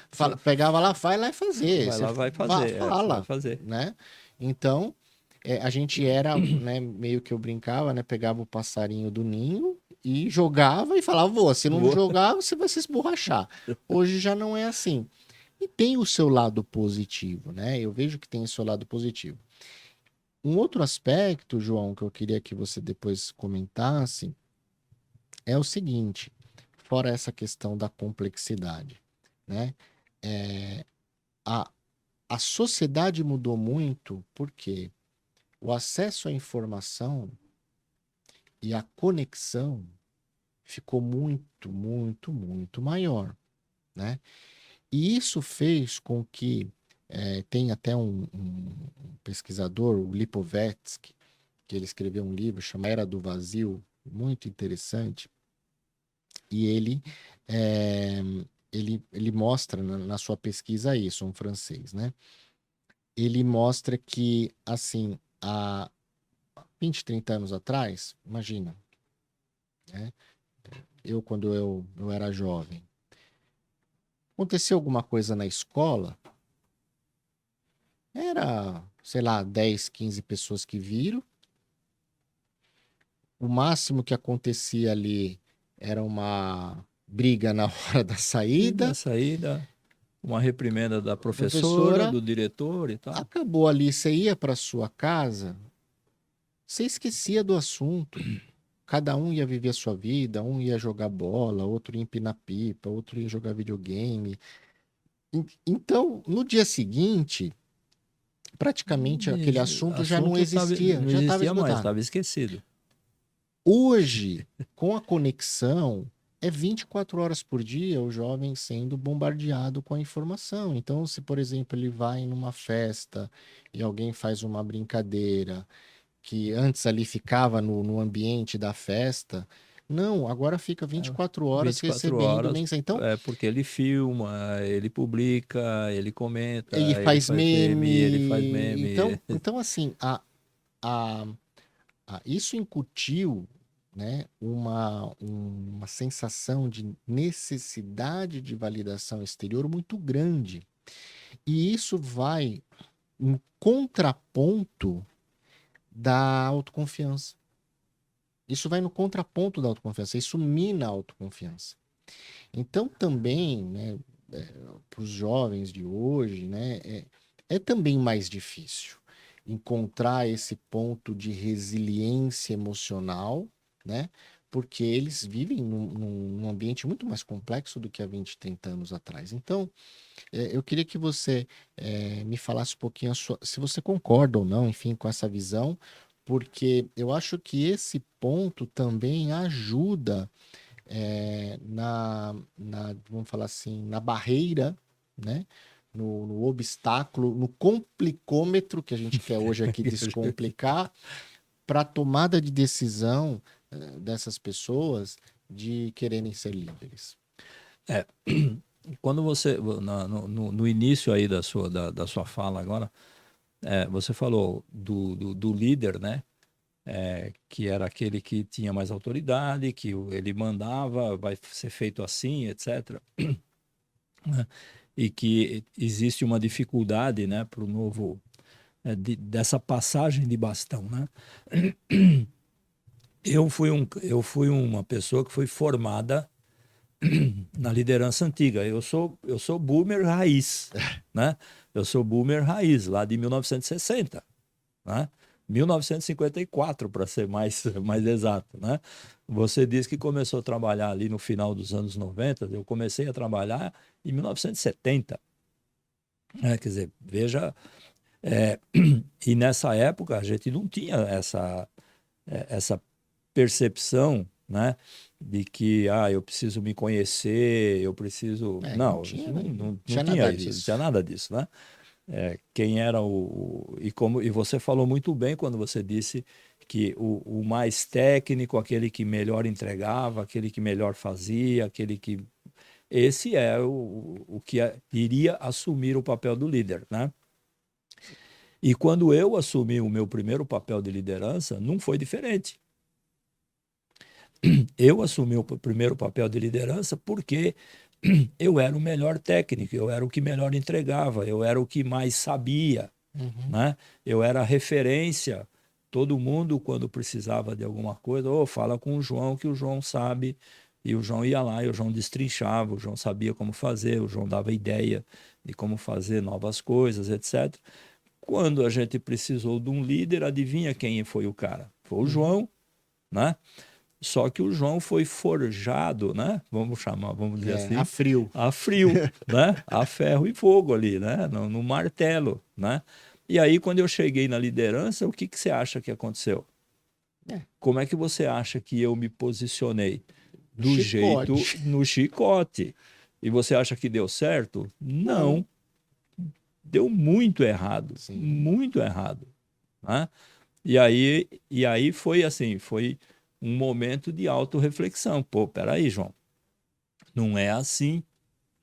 Pegava lá, vai lá e fazer. Vai Você lá, vai fazer, você vai fala, fazer. né? Então, a gente era, né, meio que eu brincava, né? Pegava o passarinho do ninho e jogava e falava, vô, se não Vou- jogar, você vai se esborrachar. Hoje já não é assim. E tem o seu lado positivo, né? Eu vejo que tem o seu lado positivo. Um outro aspecto, João, que eu queria que você depois comentasse, é o seguinte, fora essa questão da complexidade, né? É, a, a sociedade mudou muito porque o acesso à informação e a conexão ficou muito, muito, muito maior, né? E isso fez com que tem até um pesquisador, o Lipovetsky, que ele escreveu um livro chamado Era do Vazio, muito interessante, e é, ele mostra na sua pesquisa isso, um francês, né? Ele mostra que, assim, há 20, 30 anos atrás, imagina, né? Quando eu era jovem, aconteceu alguma coisa na escola, era, sei lá, 10, 15 pessoas que viram, o máximo que acontecia ali era uma briga na hora da E da saída, saída, uma reprimenda da a professora, professora do diretor e tal. acabou ali, você ia para sua casa, você esquecia do assunto. Cada um ia viver a sua vida, um ia jogar bola, outro ia empinar pipa, outro ia jogar videogame. Então, no dia seguinte, praticamente aquele Esse assunto já não assunto existia, não já estava existia mais, esgotado. estava esquecido. Hoje, com a conexão, é 24 horas por dia o jovem sendo bombardeado com a informação. Então, se, por exemplo, ele vai numa festa e alguém faz uma brincadeira que antes ali ficava no ambiente da festa, não, agora fica É, 24 horas 24 recebendo horas, mensagem. Então, porque ele filma, ele publica, ele comenta, ele ele faz faz meme, ele faz meme. meme. Então assim, a, isso incutiu, né, uma sensação de necessidade de validação exterior muito grande. E isso vai em contraponto da autoconfiança. Isso vai no contraponto da autoconfiança, isso mina a autoconfiança. Então, também, né, para os jovens de hoje, né, é também mais difícil encontrar esse ponto de resiliência emocional, né, porque eles vivem num ambiente muito mais complexo do que há 20, 30 anos atrás. Então, eu queria que você me falasse um pouquinho se você concorda ou não, enfim, com essa visão, porque eu acho que esse ponto também ajuda vamos falar assim, na barreira, né? No obstáculo, no complicômetro que a gente quer hoje aqui descomplicar para a tomada de decisão dessas pessoas de quererem ser líderes. É, quando você, no início aí da sua fala agora, você falou do líder, né? Que era aquele que tinha mais autoridade, que ele mandava, vai ser feito assim, etc. Né? E que existe uma dificuldade, né, para o novo, dessa passagem de bastão, né? Eu fui uma pessoa que foi formada na liderança antiga. Eu sou boomer raiz, né? Eu sou boomer raiz, lá de 1960, né? 1954, para ser mais exato, né? Você disse que começou a trabalhar ali no final dos anos 90, eu comecei a trabalhar em 1970, né? Quer dizer, veja, é, e nessa época a gente não tinha essa percepção, né? de que eu preciso me conhecer, eu preciso... Não Não, tinha, não, né? não, não Tinha tinha nada isso, não disso. tinha nada disso, né? Quem era e você falou muito bem quando você disse que o mais técnico, aquele que melhor entregava, aquele que melhor fazia, aquele que... Esse é o que iria assumir o papel do líder, né? E quando eu assumi o meu primeiro papel de liderança, não foi diferente. Eu assumi o primeiro papel de liderança porque eu era o melhor técnico, eu era o que melhor entregava, eu era o que mais sabia, né? Eu era a referência. Todo mundo, quando precisava de alguma coisa, fala com o João, que o João sabe. E o João ia lá, e o João destrinchava, o João sabia como fazer, o João dava ideia de como fazer novas coisas, etc. Quando a gente precisou de um líder, adivinha quem foi o cara? Foi o João, né? Só que o João foi forjado, né? Vamos dizer A assim, frio. a frio, né? A ferro e fogo ali, né? No martelo, né? E aí, quando eu cheguei na liderança, o que você acha que aconteceu? Como é que você acha que eu me posicionei? Do jeito Chicote. no chicote. E você acha que deu certo? Não. Não, deu muito errado, Sim. muito errado, né? E aí foi assim, foi um momento de autorreflexão. Pô, peraí, João, não é assim,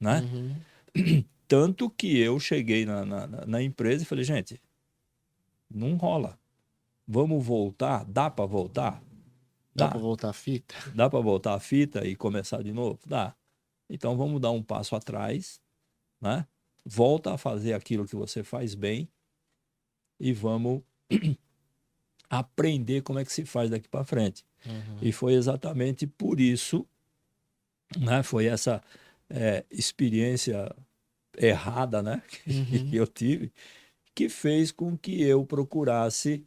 né? Uhum. Tanto que eu cheguei na empresa e falei, gente, não rola. Vamos voltar? Dá para voltar? Dá pra Dá. voltar a fita? Dá para voltar a fita e começar de novo? Dá. Então vamos dar um passo atrás, né? Volta a fazer aquilo que você faz bem e vamos aprender como é que se faz daqui para frente. E foi exatamente por isso, né? Foi essa experiência errada, né? que Uhum. eu tive, que fez com que eu procurasse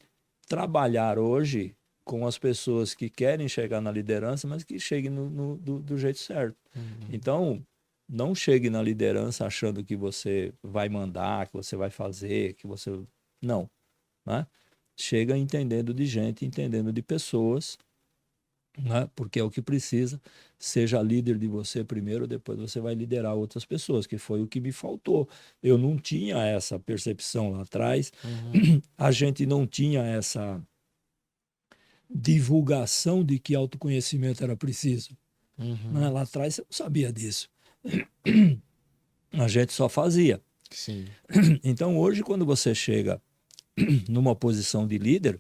trabalhar hoje com as pessoas que querem chegar na liderança, mas que cheguem do jeito certo. Então, não chegue na liderança achando que você vai mandar, que você vai fazer, que você... Não, né? Chega entendendo de gente, entendendo de pessoas, né? Porque é o que precisa. Seja líder de você primeiro, depois você vai liderar outras pessoas, que foi o que me faltou. Eu não tinha essa percepção lá atrás, a gente não tinha essa divulgação de que autoconhecimento era preciso, né? Lá atrás você não sabia disso. A gente só fazia. Sim. Então hoje, quando você chega numa posição de líder,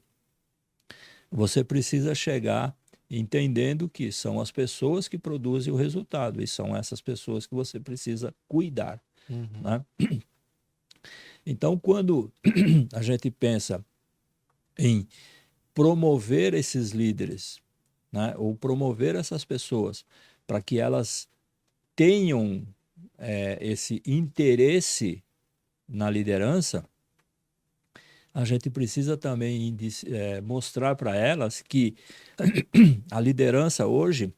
você precisa chegar entendendo que são as pessoas que produzem o resultado e são essas pessoas que você precisa cuidar, né? Então, quando a gente pensa em promover esses líderes, né, ou promover essas pessoas para que elas tenham esse interesse na liderança, a gente precisa também mostrar para elas que a liderança hoje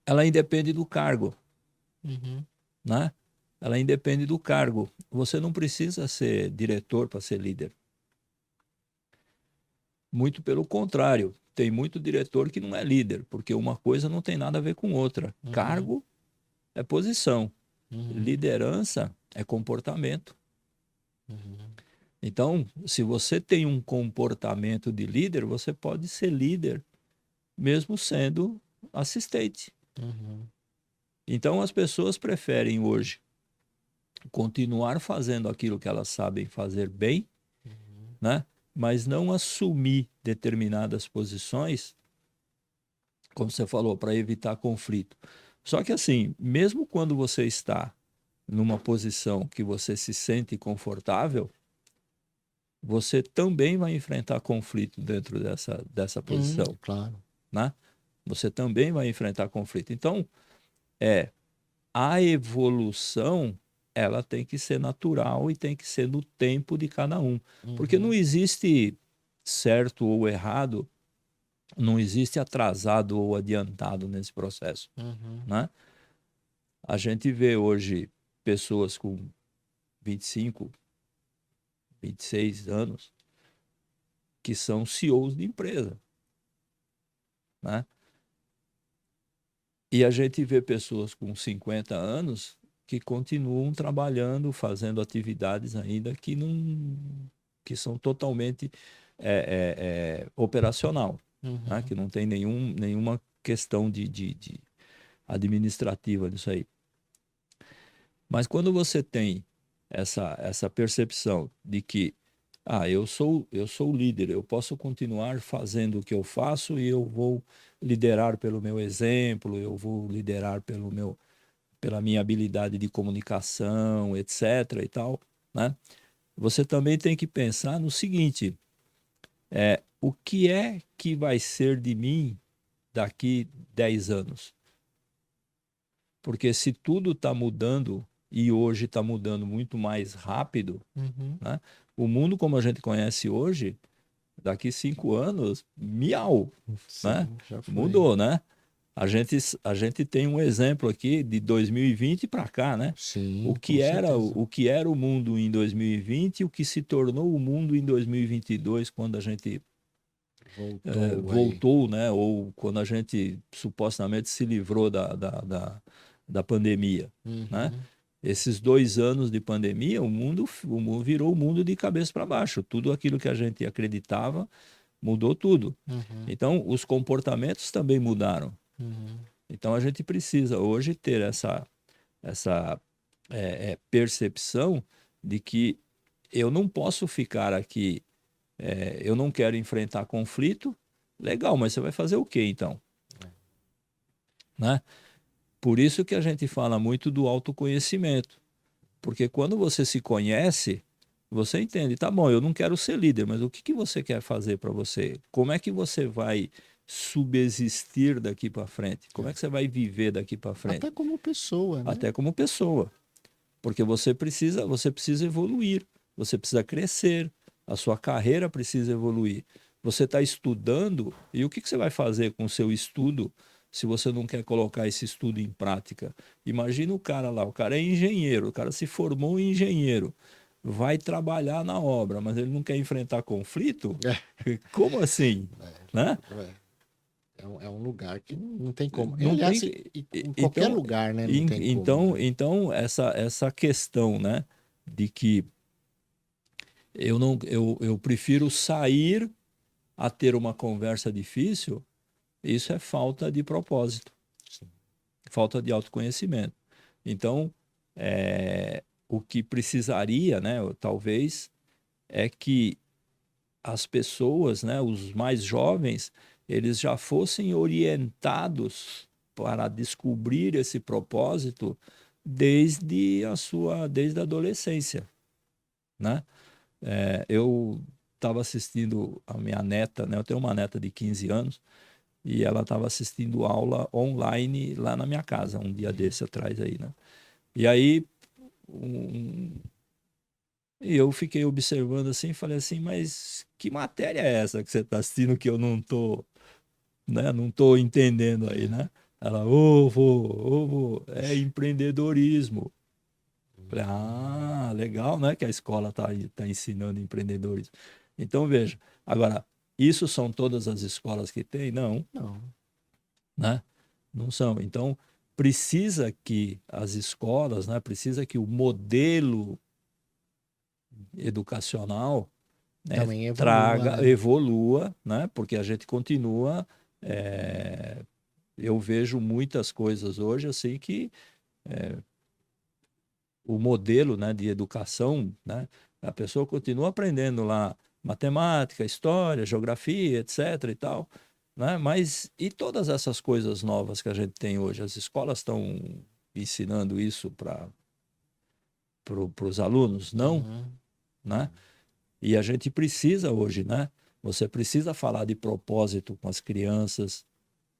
ela independe do cargo, né? Ela independe do cargo. Você não precisa ser diretor para ser líder. Muito pelo contrário, tem muito diretor que não é líder, porque uma coisa não tem nada a ver com outra. Cargo é posição, liderança é comportamento. Então, se você tem um comportamento de líder, você pode ser líder mesmo sendo assistente. Então, as pessoas preferem hoje continuar fazendo aquilo que elas sabem fazer bem, né? Mas não assumir determinadas posições, como você falou, para evitar conflito. Só que assim, mesmo quando você está numa posição que você se sente confortável, você também vai enfrentar conflito dentro dessa posição, Claro. né? Você também vai enfrentar conflito. Então, a evolução ela tem que ser natural e tem que ser no tempo de cada um. Porque não existe certo ou errado, não existe atrasado ou adiantado nesse processo, né? A gente vê hoje pessoas com 25, 26 anos que são CEOs de empresa, né? E a gente vê pessoas com 50 anos que continuam trabalhando, fazendo atividades ainda que são totalmente operacional, né? Uhum. Que não tem nenhuma questão de administrativa nisso aí. Mas quando você tem essa percepção de que eu sou o líder, eu posso continuar fazendo o que eu faço e eu vou liderar pelo meu exemplo, eu vou liderar pela minha habilidade de comunicação, etc. e tal, né? Você também tem que pensar no seguinte: o que é que vai ser de mim daqui 10 anos? Porque se tudo está mudando e hoje está mudando muito mais rápido, Uhum. né? O mundo como a gente conhece hoje, daqui 5 anos, miau, né? Sim, já foi. Mudou, né? A gente tem um exemplo aqui de 2020 para cá, né? O Sim, com que era, certeza. o que era o mundo em 2020 e o que se tornou o mundo em 2022, quando a gente Voltou aí. voltou, né? Ou quando a gente supostamente se livrou da pandemia, né? Uhum. Esses 2 anos de pandemia, o mundo virou o mundo de cabeça para baixo. Tudo aquilo que a gente acreditava mudou tudo. Uhum. Então, os comportamentos também mudaram. Uhum. Então, a gente precisa hoje ter essa percepção de que eu não posso ficar aqui, eu não quero enfrentar conflito. Legal, mas você vai fazer o quê então? Né? Por isso que a gente fala muito do autoconhecimento. Porque quando você se conhece, você entende, tá bom, eu não quero ser líder, mas o que você quer fazer para você? Como é que você vai subsistir daqui para frente? Como é que você vai viver daqui para frente? Até como pessoa, né? Até como pessoa. Porque você precisa evoluir, você precisa crescer, a sua carreira precisa evoluir. Você está estudando, e o que você vai fazer com o seu estudo se você não quer colocar esse estudo em prática? Imagina o cara lá, o cara é engenheiro, o cara se formou em engenheiro, vai trabalhar na obra, mas ele não quer enfrentar conflito? Como assim? Né? É, é um lugar que não tem como. E, Não aliás, tem. em qualquer Então, lugar, né? Não tem como, então, né? então essa questão, né, de que eu não, eu prefiro sair a ter uma conversa difícil, isso é falta de propósito, Sim. falta de autoconhecimento. Então, o que precisaria, né, talvez, é que as pessoas, né, os mais jovens, eles já fossem orientados para descobrir esse propósito desde a adolescência, né? Eu estava assistindo a minha neta, né? Eu tenho uma neta de 15 anos e ela estava assistindo aula online lá na minha casa, um dia desse atrás aí, né? E aí um, e eu fiquei observando assim, e falei assim, mas que matéria é essa que você está assistindo que eu não tô, né? Não tô entendendo aí, né? Ela, ô, vô, é empreendedorismo. Falei, legal, né? Que a escola tá ensinando empreendedorismo. Então, veja, agora, isso são todas as escolas que tem? Não, Não. né? Não são. Então, precisa que as escolas, né? Precisa que o modelo educacional, né, Também evolua, né? evolua, né? Porque a gente continua. é, eu vejo muitas coisas hoje assim que o modelo, né, de educação, né, a pessoa continua aprendendo lá matemática, história, geografia, etc. e tal, né? Mas e todas essas coisas novas que a gente tem hoje? As escolas estão ensinando isso para os alunos? Não, Uhum. né? E a gente precisa hoje, né? Você precisa falar de propósito com as crianças,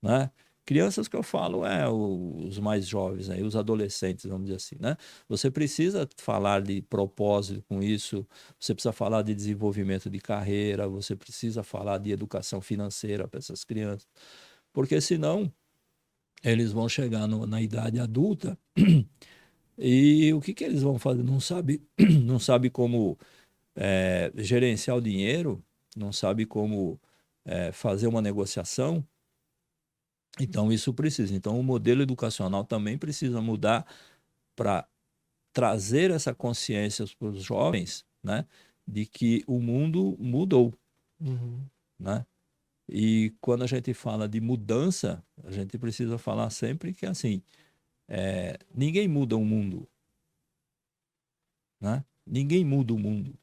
né? Crianças que eu falo os mais jovens, né? Os adolescentes, vamos dizer assim, né? Você precisa falar de propósito com isso, você precisa falar de desenvolvimento de carreira, você precisa falar de educação financeira para essas crianças, porque senão eles vão chegar na idade adulta e o que eles vão fazer? Não sabe, não sabe como gerenciar o dinheiro, não sabe como fazer uma negociação, Então, isso precisa. Então, o modelo educacional também precisa mudar para trazer essa consciência para os jovens, né, de que o mundo mudou, Uhum. né? E quando a gente fala de mudança, a gente precisa falar sempre que assim, ninguém muda o mundo, né? Ninguém muda o mundo,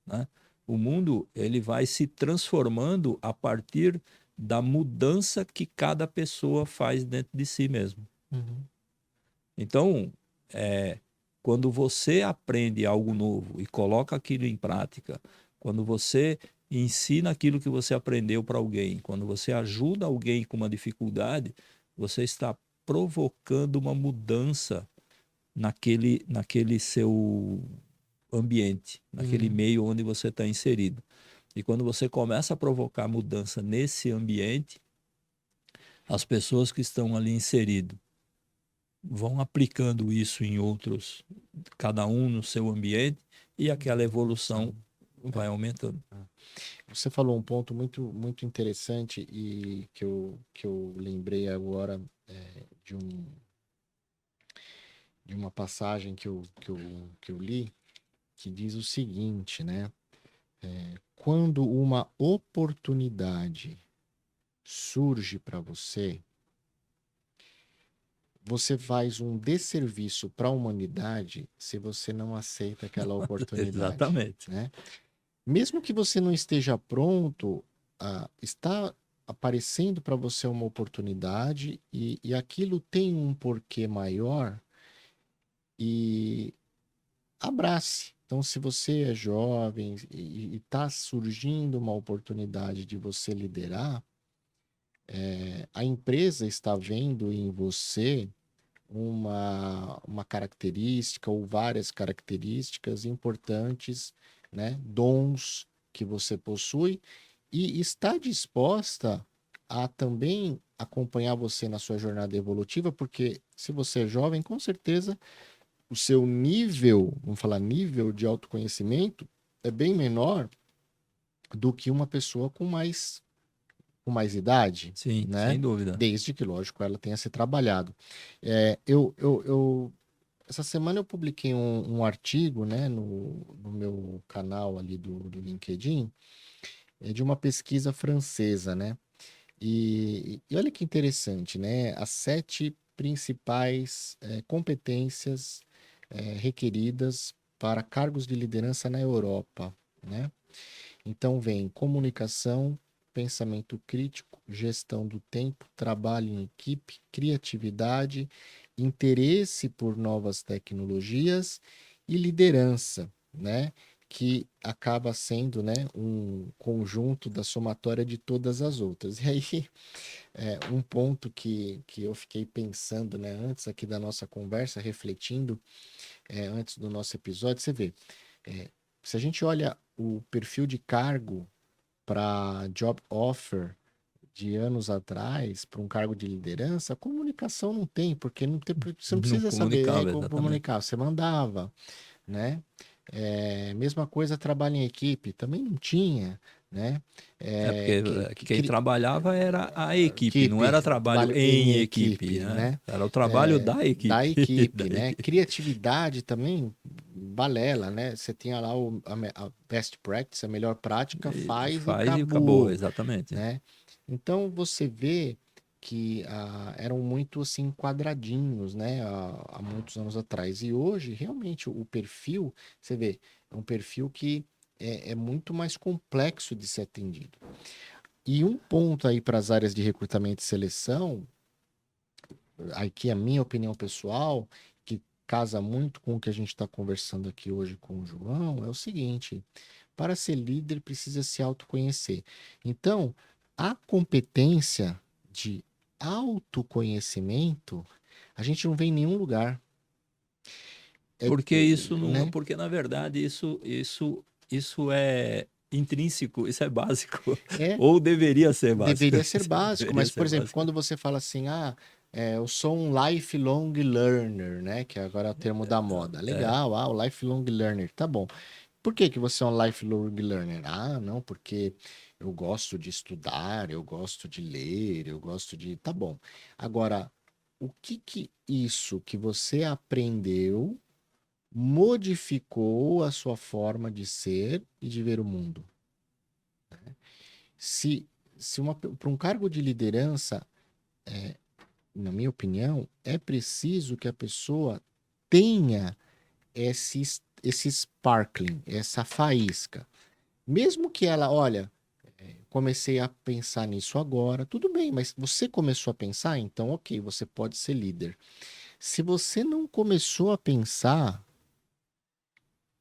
né? O mundo ele vai se transformando a partir da mudança que cada pessoa faz dentro de si mesmo. Uhum. Então, é, quando você aprende algo novo e coloca aquilo em prática, quando você ensina aquilo que você aprendeu para alguém, quando você ajuda alguém com uma dificuldade, você está provocando uma mudança naquele seu ambiente, naquele Uhum. meio onde você está inserido. E quando você começa a provocar mudança nesse ambiente, as pessoas que estão ali inseridas vão aplicando isso em outros, cada um no seu ambiente, e aquela evolução vai aumentando. Você falou um ponto muito interessante e que eu lembrei agora de de uma passagem que eu li, que diz o seguinte, né? Quando uma oportunidade surge para você, você faz um desserviço para a humanidade se você não aceita aquela oportunidade, Exatamente. né? Mesmo que você não esteja pronto, está aparecendo para você uma oportunidade e aquilo tem um porquê maior e abrace. Então, se você é jovem e está surgindo uma oportunidade de você liderar, a empresa está vendo em você uma característica ou várias características importantes, né? Dons que você possui e está disposta a também acompanhar você na sua jornada evolutiva, porque se você é jovem, com certeza o seu nível, vamos falar nível de autoconhecimento, é bem menor do que uma pessoa com mais idade, Sim, né? sem dúvida. Desde que, lógico, ela tenha se trabalhado. Essa semana eu publiquei um artigo, né, no meu canal ali do LinkedIn, de uma pesquisa francesa, né? E olha que interessante, né? As 7 principais competências requeridas para cargos de liderança na Europa, né? Então vem comunicação, pensamento crítico, gestão do tempo, trabalho em equipe, criatividade, interesse por novas tecnologias e liderança, né? Que acaba sendo, né, um conjunto da somatória de todas as outras. E aí, um ponto que eu fiquei pensando, né, antes aqui da nossa conversa, refletindo, antes do nosso episódio, você vê, é, se a gente olha o perfil de cargo para job offer de anos atrás, para um cargo de liderança, a comunicação não tem, porque não tem, você não Não precisa saber comunicava, como exatamente. comunicar, você mandava, né? Mesma coisa, trabalho em equipe, também não tinha, né? É É, porque quem trabalhava era a equipe, não equipe, era trabalho trabalho em em equipe, equipe, né? né? Era o trabalho da Da equipe. Da equipe, né? equipe. Criatividade também, balela, né? Você tinha lá a best practice, a melhor prática, E faz e faz e acabou, acabou, exatamente. né? Então você vê que eram muito assim quadradinhos, né? Há muitos anos atrás. E hoje, realmente, o perfil, você vê, é um perfil que é muito mais complexo de ser atendido. E um ponto aí para as áreas de recrutamento e seleção, aqui a minha opinião pessoal, que casa muito com o que a gente está conversando aqui hoje com o João, é o seguinte: para ser líder precisa se autoconhecer. Então, a competência de autoconhecimento a gente não vê em nenhum lugar. Porque isso não, Né? porque na verdade isso é intrínseco, isso é básico, É, ou deveria ser básico, deveria ser básico, deveria mas, por ser exemplo, básico. quando você fala assim, eu sou um lifelong learner, né? Que agora é o termo da moda. É, Legal, o lifelong learner, tá bom. Por que que você é um lifelong learner? Ah, não, porque eu gosto de estudar, eu gosto de ler, eu gosto de. Tá bom. Agora, o que que isso que você aprendeu modificou a sua forma de ser e de ver o mundo? Se, se para um cargo de liderança, na minha opinião, é preciso que a pessoa tenha esse sparkling, essa faísca. Mesmo que ela, olha, comecei a pensar nisso agora, tudo bem, mas você começou a pensar, então ok, você pode ser líder. Se você não começou a pensar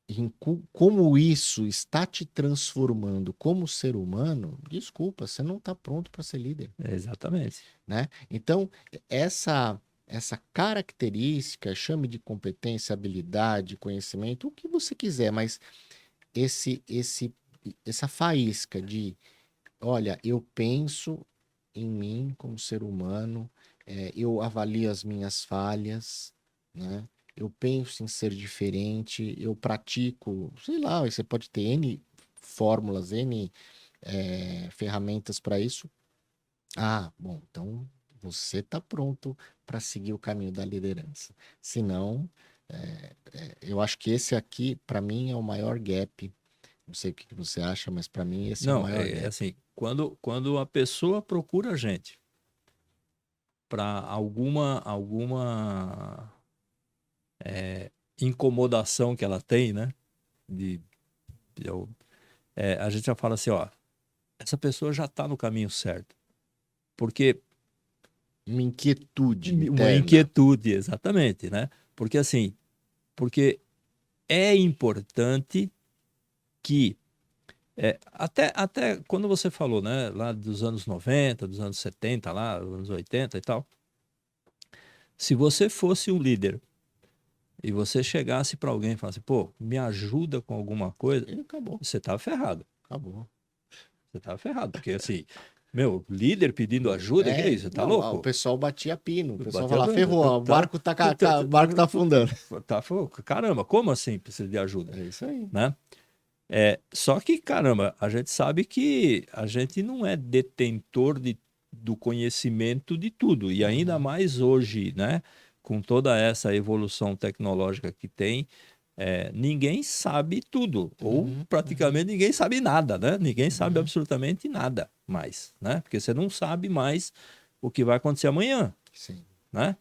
em como isso está te transformando como ser humano, desculpa, você não está pronto para ser líder, Exatamente. né? Então, essa característica, chame de competência, habilidade, conhecimento, o que você quiser, mas esse esse essa faísca de, olha, eu penso em mim como ser humano, eu avalio as minhas falhas, né? Eu penso em ser diferente, eu pratico, sei lá, você pode ter N fórmulas, N ferramentas para isso. Ah, bom, então você está pronto para seguir o caminho da liderança. Se não, eu acho que esse aqui, para mim, é o maior gap. Não sei o que que você acha, mas para mim esse é o Não, maior é gap. assim, quando a pessoa procura a gente para alguma incomodação que ela tem, né? De, eu- a gente já fala assim, ó, essa pessoa já está no caminho certo. Porque Uma inquietude uma interna. inquietude, exatamente, né? Porque assim, porque é importante que até quando você falou, né, lá dos anos 90, dos anos 70, lá, dos anos 80 e tal, se você fosse um líder e você chegasse para alguém e falasse, pô, me ajuda com alguma coisa, E acabou, você tá ferrado. acabou. Você tá ferrado, porque assim, meu, líder pedindo ajuda, que é isso? Você tá Não, o louco? pessoal batia pino, o pessoal Bateu, falava, ferrou, ó, o tá, barco tá, o barco tá afundando. caramba, como assim precisa de ajuda, É isso aí. né? Só que, caramba, a gente sabe que a gente não é detentor do conhecimento de tudo, e ainda Uhum, mais hoje, né? Com toda essa evolução tecnológica que tem, ninguém sabe tudo, ou uhum, uhum. praticamente ninguém sabe nada, né? Ninguém sabe Uhum. absolutamente nada mais, né? Porque você não sabe mais o que vai acontecer amanhã, Sim, né?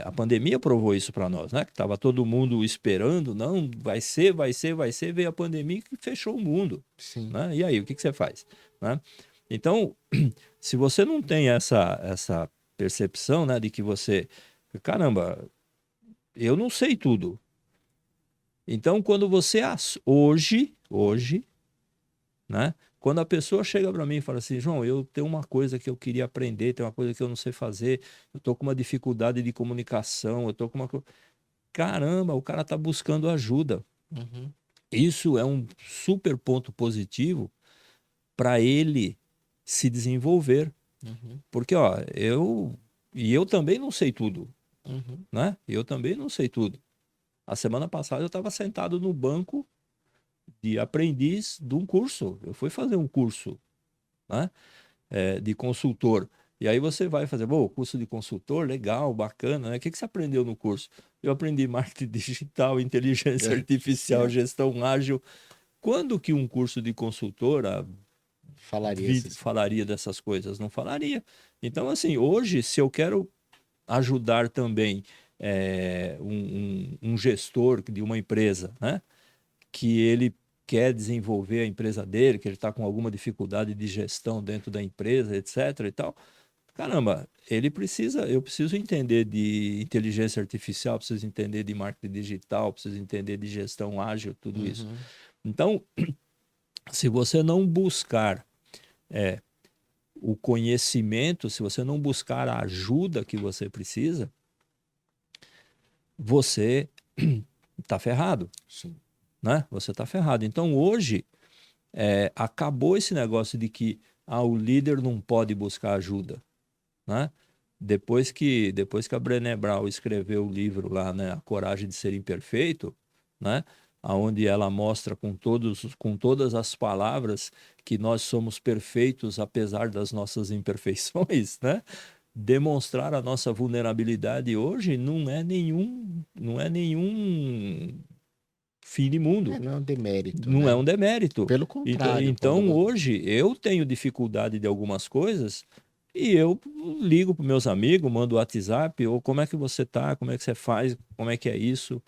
A pandemia provou isso para nós, né? Que estava todo mundo esperando, não, vai ser, vai ser, vai ser, veio a pandemia que fechou o mundo, sim. né? E aí, o que que você faz, né? Então, se você não tem essa percepção, né, de que você, caramba, eu não sei tudo. Então, quando você hoje, né? Quando a pessoa chega para mim e fala assim, João, eu tenho uma coisa que eu queria aprender, tem uma coisa que eu não sei fazer, eu tô com uma dificuldade de comunicação, eu tô com uma caramba, o cara tá buscando ajuda. Uhum, Isso é um super ponto positivo para ele se desenvolver, uhum, porque ó, eu também não sei tudo, uhum. né? Eu também não sei tudo. A semana passada eu estava sentado no banco de aprendiz de um curso. Eu fui fazer um curso, né? De consultor. E aí você vai fazer, bom, curso de consultor, legal, bacana, né? O que que você aprendeu no curso? Eu aprendi marketing digital, inteligência artificial, gestão ágil. Quando que um curso de consultor Falaria essas coisas. falaria dessas coisas? Não falaria. Então, assim, hoje, se eu quero ajudar também um gestor de uma empresa, né? Que ele quer desenvolver a empresa dele, que ele está com alguma dificuldade de gestão dentro da empresa, etc. e tal. Caramba, eu preciso entender de inteligência artificial, preciso entender de marketing digital, preciso entender de gestão ágil, tudo isso. Uhum, Então, se você não buscar o conhecimento, se você não buscar a ajuda que você precisa, você está ferrado, sim. né? Você está ferrado. Então, hoje, acabou esse negócio de que o líder não pode buscar ajuda, né? Depois que a Brené Brown escreveu o livro lá, né, A Coragem de Ser Imperfeito, né? onde ela mostra com todas as palavras que nós somos perfeitos apesar das nossas imperfeições, né? Demonstrar a nossa vulnerabilidade hoje não é nenhum fim de mundo. Não é um demérito, Não é né? um demérito. Pelo Então, contrário, então hoje eu tenho dificuldade de algumas coisas e eu ligo para meus amigos, mando WhatsApp, ou como é que você tá, como é que você faz, como é que é isso,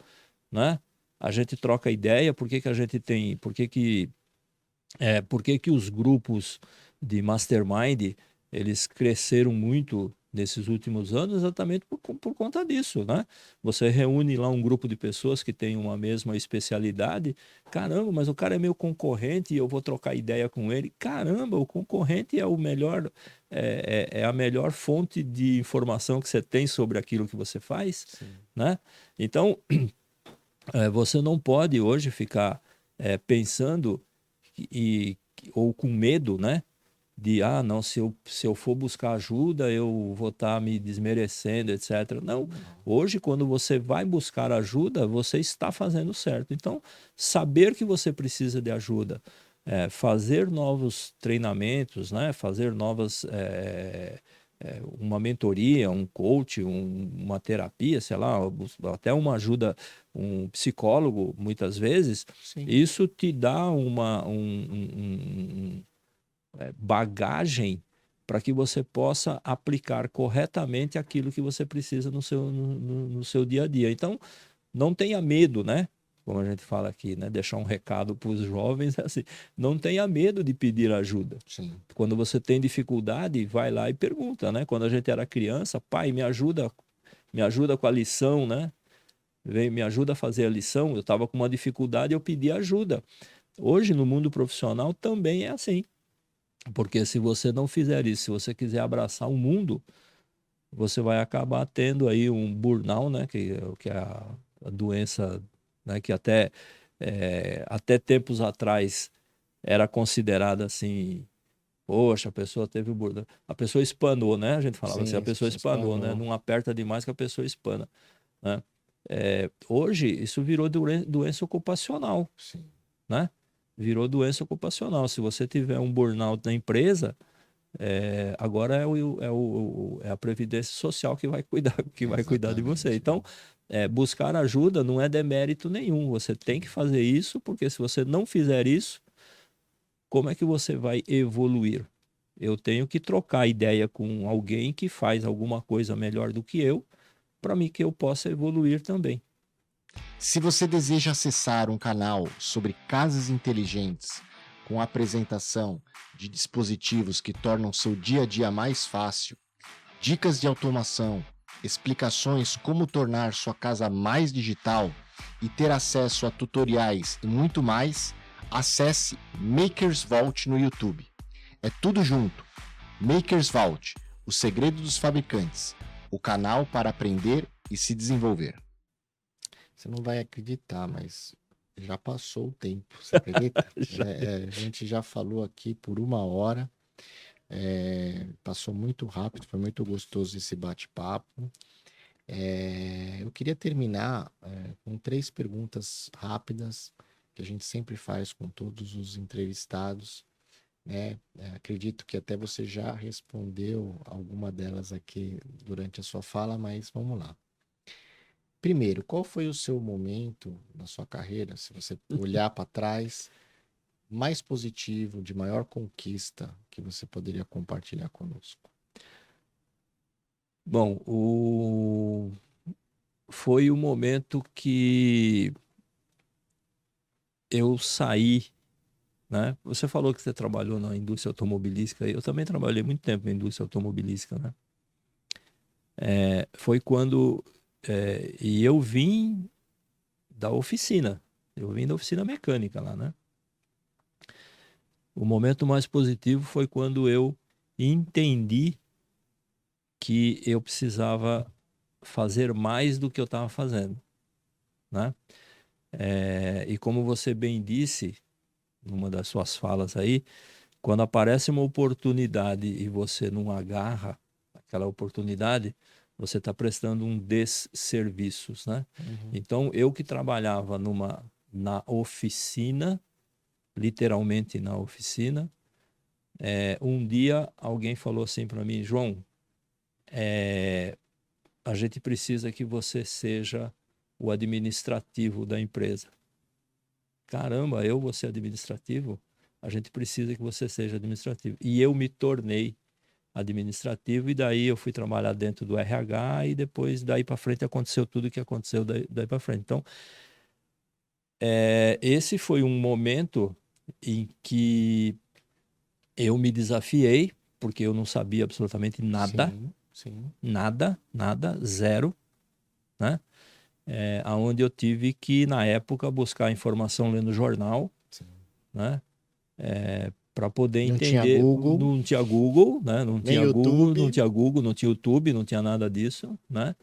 né? A gente troca ideia, por que que os grupos de mastermind, eles cresceram muito nesses últimos anos exatamente por conta disso, né? Você reúne lá um grupo de pessoas que tem uma mesma especialidade, caramba, mas o cara é meu concorrente e eu vou trocar ideia com ele. Caramba, o concorrente é o melhor, é a melhor fonte de informação que você tem sobre aquilo que você faz, Sim. né? Então, você não pode hoje ficar pensando e, ou com medo, né? De, não, se eu for buscar ajuda, eu vou estar me desmerecendo, etc. Não, hoje, quando você vai buscar ajuda, você está fazendo certo. Então, saber que você precisa de ajuda, fazer novos treinamentos, né? Fazer novas, uma mentoria, um coach, uma terapia, sei lá, até uma ajuda, um psicólogo, muitas vezes, Sim. isso te dá uma bagagem para que você possa aplicar corretamente aquilo que você precisa no seu dia a dia. Então, não tenha medo, né? Como a gente fala aqui, né? Deixar um recado para os jovens é assim, não tenha medo de pedir ajuda. Sim. Quando você tem dificuldade, vai lá e pergunta, né? Quando a gente era criança, pai, me ajuda com a lição, né? Me ajuda a fazer a lição. Eu estava com uma dificuldade, eu pedi ajuda. Hoje, no mundo profissional, também é assim. Porque se você não fizer isso, se você quiser abraçar o mundo, você vai acabar tendo aí um burnout, né? Que é a doença, né? Que até tempos atrás era considerada assim, poxa, a pessoa teve o burnout. A pessoa espanou, né? A gente falava assim, Sim, a pessoa você espanou, né? espanou. Não aperta demais que a pessoa espana, né? Hoje, isso virou doença ocupacional, Sim. né? Virou doença ocupacional. Se você tiver um burnout na empresa, agora é a Previdência Social que vai cuidar, de você. Exatamente. Então, buscar ajuda não é demérito nenhum. Você tem que fazer isso, porque se você não fizer isso, como é que você vai evoluir? Eu tenho que trocar ideia com alguém que faz alguma coisa melhor do que eu, para mim que eu possa evoluir também. Se você deseja acessar um canal sobre casas inteligentes com apresentação de dispositivos que tornam seu dia a dia mais fácil, dicas de automação, explicações como tornar sua casa mais digital e ter acesso a tutoriais e muito mais, acesse Makers Vault no YouTube. É tudo junto. Makers Vault, o segredo dos fabricantes, o canal para aprender e se desenvolver. Você não vai acreditar, mas já passou o tempo, você acredita? A gente já falou aqui por 1 hora, passou muito rápido, foi muito gostoso esse bate-papo. Eu queria terminar com 3 perguntas rápidas que a gente sempre faz com todos os entrevistados, né? Acredito que até você já respondeu alguma delas aqui durante a sua fala, mas vamos lá. Primeiro, qual foi o seu momento na sua carreira, se você olhar para trás, mais positivo, de maior conquista que você poderia compartilhar conosco? Bom, foi o momento que eu saí, né? Você falou que você trabalhou na indústria automobilística, eu também trabalhei muito tempo na indústria automobilística, né? Foi quando e eu vim da oficina mecânica lá, né? O momento mais positivo foi quando eu entendi que eu precisava fazer mais do que eu estava fazendo, né? E como você bem disse, numa das suas falas aí, quando aparece uma oportunidade e você não agarra aquela oportunidade, você está prestando um desserviços, né? Uhum. Então, eu que trabalhava numa na oficina, literalmente na oficina. Um dia alguém falou assim para mim: João, a gente precisa que você seja o administrativo da empresa. Caramba, eu vou ser administrativo? A gente precisa que você seja administrativo. E eu me tornei administrativo, e daí eu fui trabalhar dentro do RH, e depois daí para frente aconteceu tudo o que aconteceu daí para frente. Então, esse foi um momento em que eu me desafiei, porque eu não sabia absolutamente nada, Sim. nada, zero, né? Aonde eu tive que, na época, buscar informação lendo jornal, Sim. né? Para poder Não tinha entender. Google. Não tinha Google, né? Não Nem tinha Google, YouTube. não tinha Google, não tinha YouTube, não tinha nada disso, né?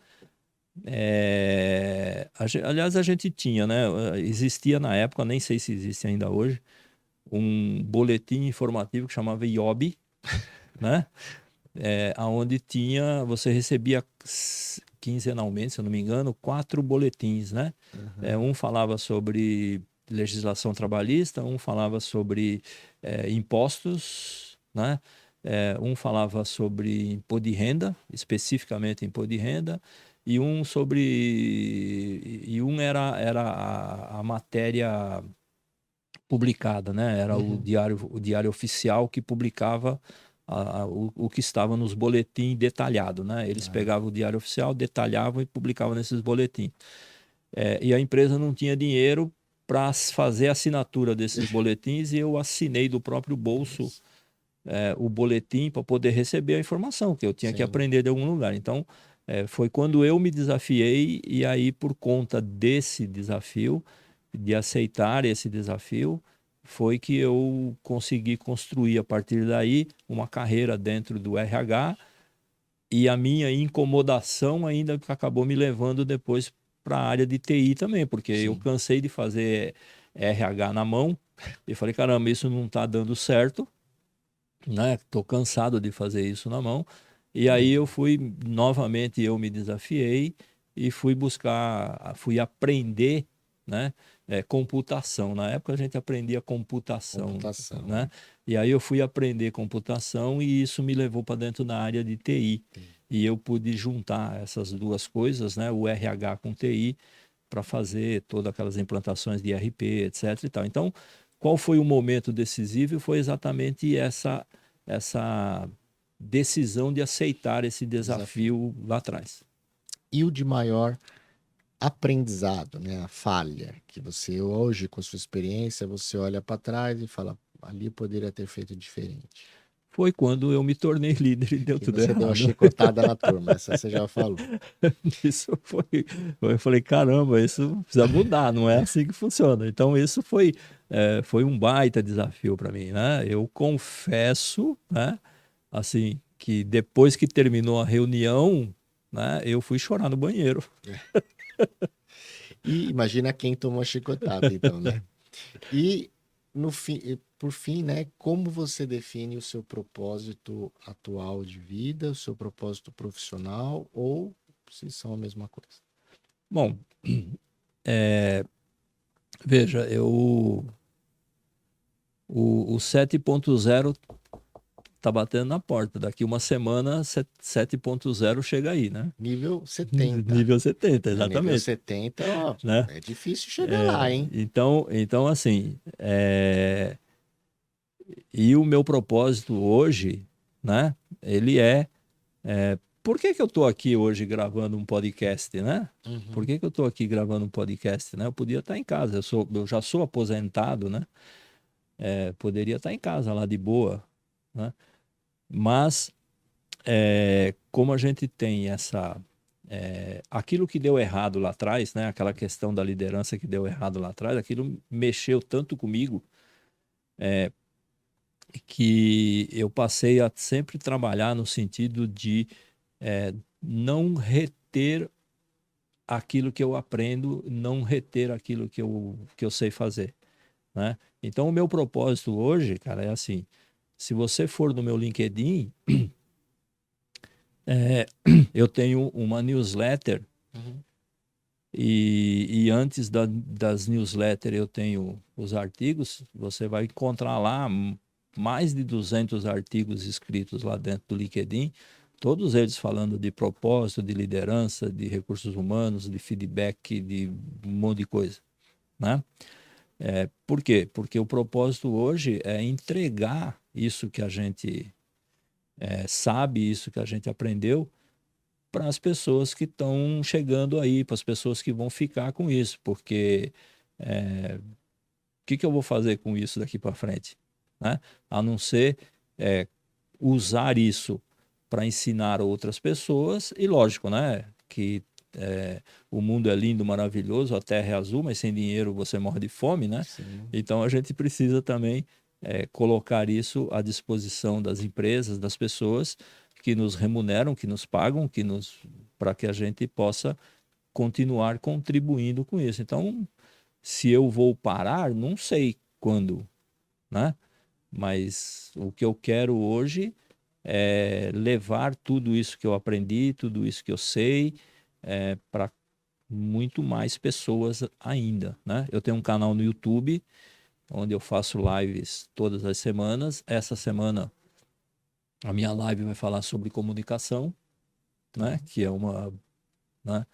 Aliás, a gente tinha, né? Existia na época, nem sei se existe ainda hoje, um boletim informativo que chamava IOB, né? Onde você recebia quinzenalmente, se eu não me engano, 4 boletins, né? Um falava sobre legislação trabalhista, um falava sobre impostos, né? Um falava sobre imposto de renda, especificamente imposto de renda, e um era a matéria publicada, né? Era o diário oficial que publicava o que estava nos boletins detalhado, né? Eles pegavam o diário oficial, detalhavam e publicavam nesses boletins. E a empresa não tinha dinheiro para fazer a assinatura desses boletins, e eu assinei do próprio bolso o boletim para poder receber a informação, que eu tinha que aprender de algum lugar. Então, foi quando eu me desafiei, e aí, por conta desse desafio, de aceitar esse desafio, foi que eu consegui construir, a partir daí, uma carreira dentro do RH, e a minha incomodação ainda acabou me levando depois para a área de TI também, porque eu cansei de fazer RH na mão, e falei, caramba, isso não está dando certo, né? Estou cansado de fazer isso na mão. E aí eu me desafiei e fui aprender, né? Computação. Na época a gente aprendia computação, né? E aí eu fui aprender computação, e isso me levou para dentro da área de TI. E eu pude juntar essas duas coisas, né? O RH com TI, para fazer todas aquelas implantações de ERP, etc. e tal. Então, qual foi o momento decisivo? Foi exatamente essa decisão de aceitar esse desafio lá atrás. E o de maior aprendizado, né? A falha que você hoje, com a sua experiência, você olha para trás e fala, ali poderia ter feito diferente. Foi quando eu me tornei líder e deu tudo você errado. deu uma chicotada na turma, essa você já falou. Isso eu falei, caramba, isso precisa mudar, não é assim que funciona. Então isso foi um baita desafio para mim, né? Eu confesso, né, assim, que depois que terminou a reunião, né, eu fui chorar no banheiro. E imagina quem tomou a chicotada, então, né? E no fim, por fim, né, como você define o seu propósito atual de vida, o seu propósito profissional, ou se são a mesma coisa? Bom, veja, o 7.0 tá batendo na porta. Daqui uma semana, 7.0 chega aí, né? Nível 70. Nível 70, Nível exatamente. 70, ó, Né? é difícil chegar lá, hein? Então assim, e o meu propósito hoje, né? Ele por que eu estou aqui hoje gravando um podcast, né? Por que eu estou aqui gravando um podcast, né? Eu podia estar em casa, eu já sou aposentado, né? Poderia estar em casa lá de boa, né? Mas como a gente tem aquilo que deu errado lá atrás, né? Aquela questão da liderança que deu errado lá atrás, aquilo mexeu tanto comigo, que eu passei a sempre trabalhar no sentido de não reter aquilo que eu aprendo, não reter aquilo que eu sei fazer, né? Então, o meu propósito hoje, cara, é assim: se você for no meu LinkedIn, eu tenho uma newsletter E antes das newsletters eu tenho os artigos, você vai encontrar lá mais de 200 artigos escritos lá dentro do LinkedIn, todos eles falando de propósito, de liderança, de recursos humanos, de feedback, de um monte de coisa, né? Por quê? Porque o propósito hoje é entregar isso que a gente sabe, isso que a gente aprendeu, para as pessoas que estão chegando aí, para as pessoas que vão ficar com isso, porque o que eu vou fazer com isso daqui para frente, né? A não ser usar isso para ensinar outras pessoas, e lógico, né? Que o mundo é lindo, maravilhoso, a terra é azul, mas sem dinheiro você morre de fome, né? Sim. Então a gente precisa também colocar isso à disposição das empresas, das pessoas que nos remuneram, que nos pagam, para que a gente possa continuar contribuindo com isso. Então, se eu vou parar, não sei quando, né? Mas o que eu quero hoje é levar tudo isso que eu aprendi, tudo isso que eu sei, para muito mais pessoas ainda, né? Eu tenho um canal no YouTube onde eu faço lives todas as semanas. Essa semana a minha live vai falar sobre comunicação, né? Que é uma, né?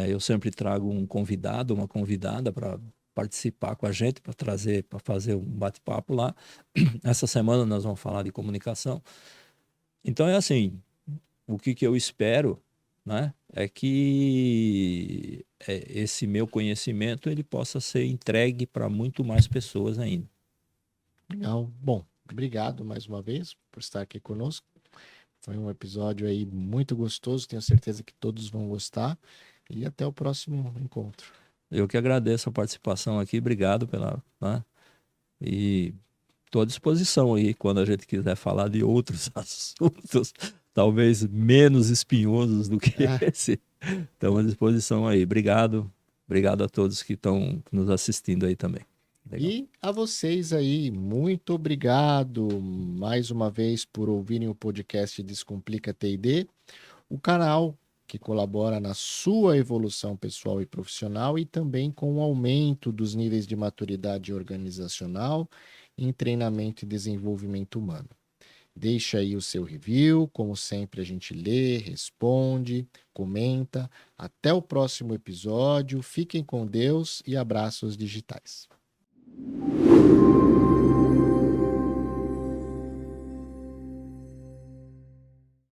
Eu sempre trago um convidado, uma convidada para participar com a gente, para trazer, para fazer um bate-papo lá. Essa semana nós vamos falar de comunicação. Então é assim, o que eu espero, né, é que esse meu conhecimento ele possa ser entregue para muito mais pessoas ainda. Legal. Bom, obrigado mais uma vez por estar aqui conosco. Foi um episódio aí muito gostoso, tenho certeza que todos vão gostar. E até o próximo encontro. Eu que agradeço a participação aqui, obrigado pela, né, e estou à disposição aí quando a gente quiser falar de outros assuntos, talvez menos espinhosos do que Ah, esse. Estamos à disposição aí. Obrigado. Obrigado a todos que estão nos assistindo aí também. Legal. e a vocês aí, muito obrigado mais uma vez por ouvirem o podcast Descomplica TD, o canal que colabora na sua evolução pessoal e profissional e também com o aumento dos níveis de maturidade organizacional em treinamento e desenvolvimento humano. Deixa aí o seu review, como sempre a gente lê, responde, comenta. Até o próximo episódio, fiquem com Deus e abraços digitais.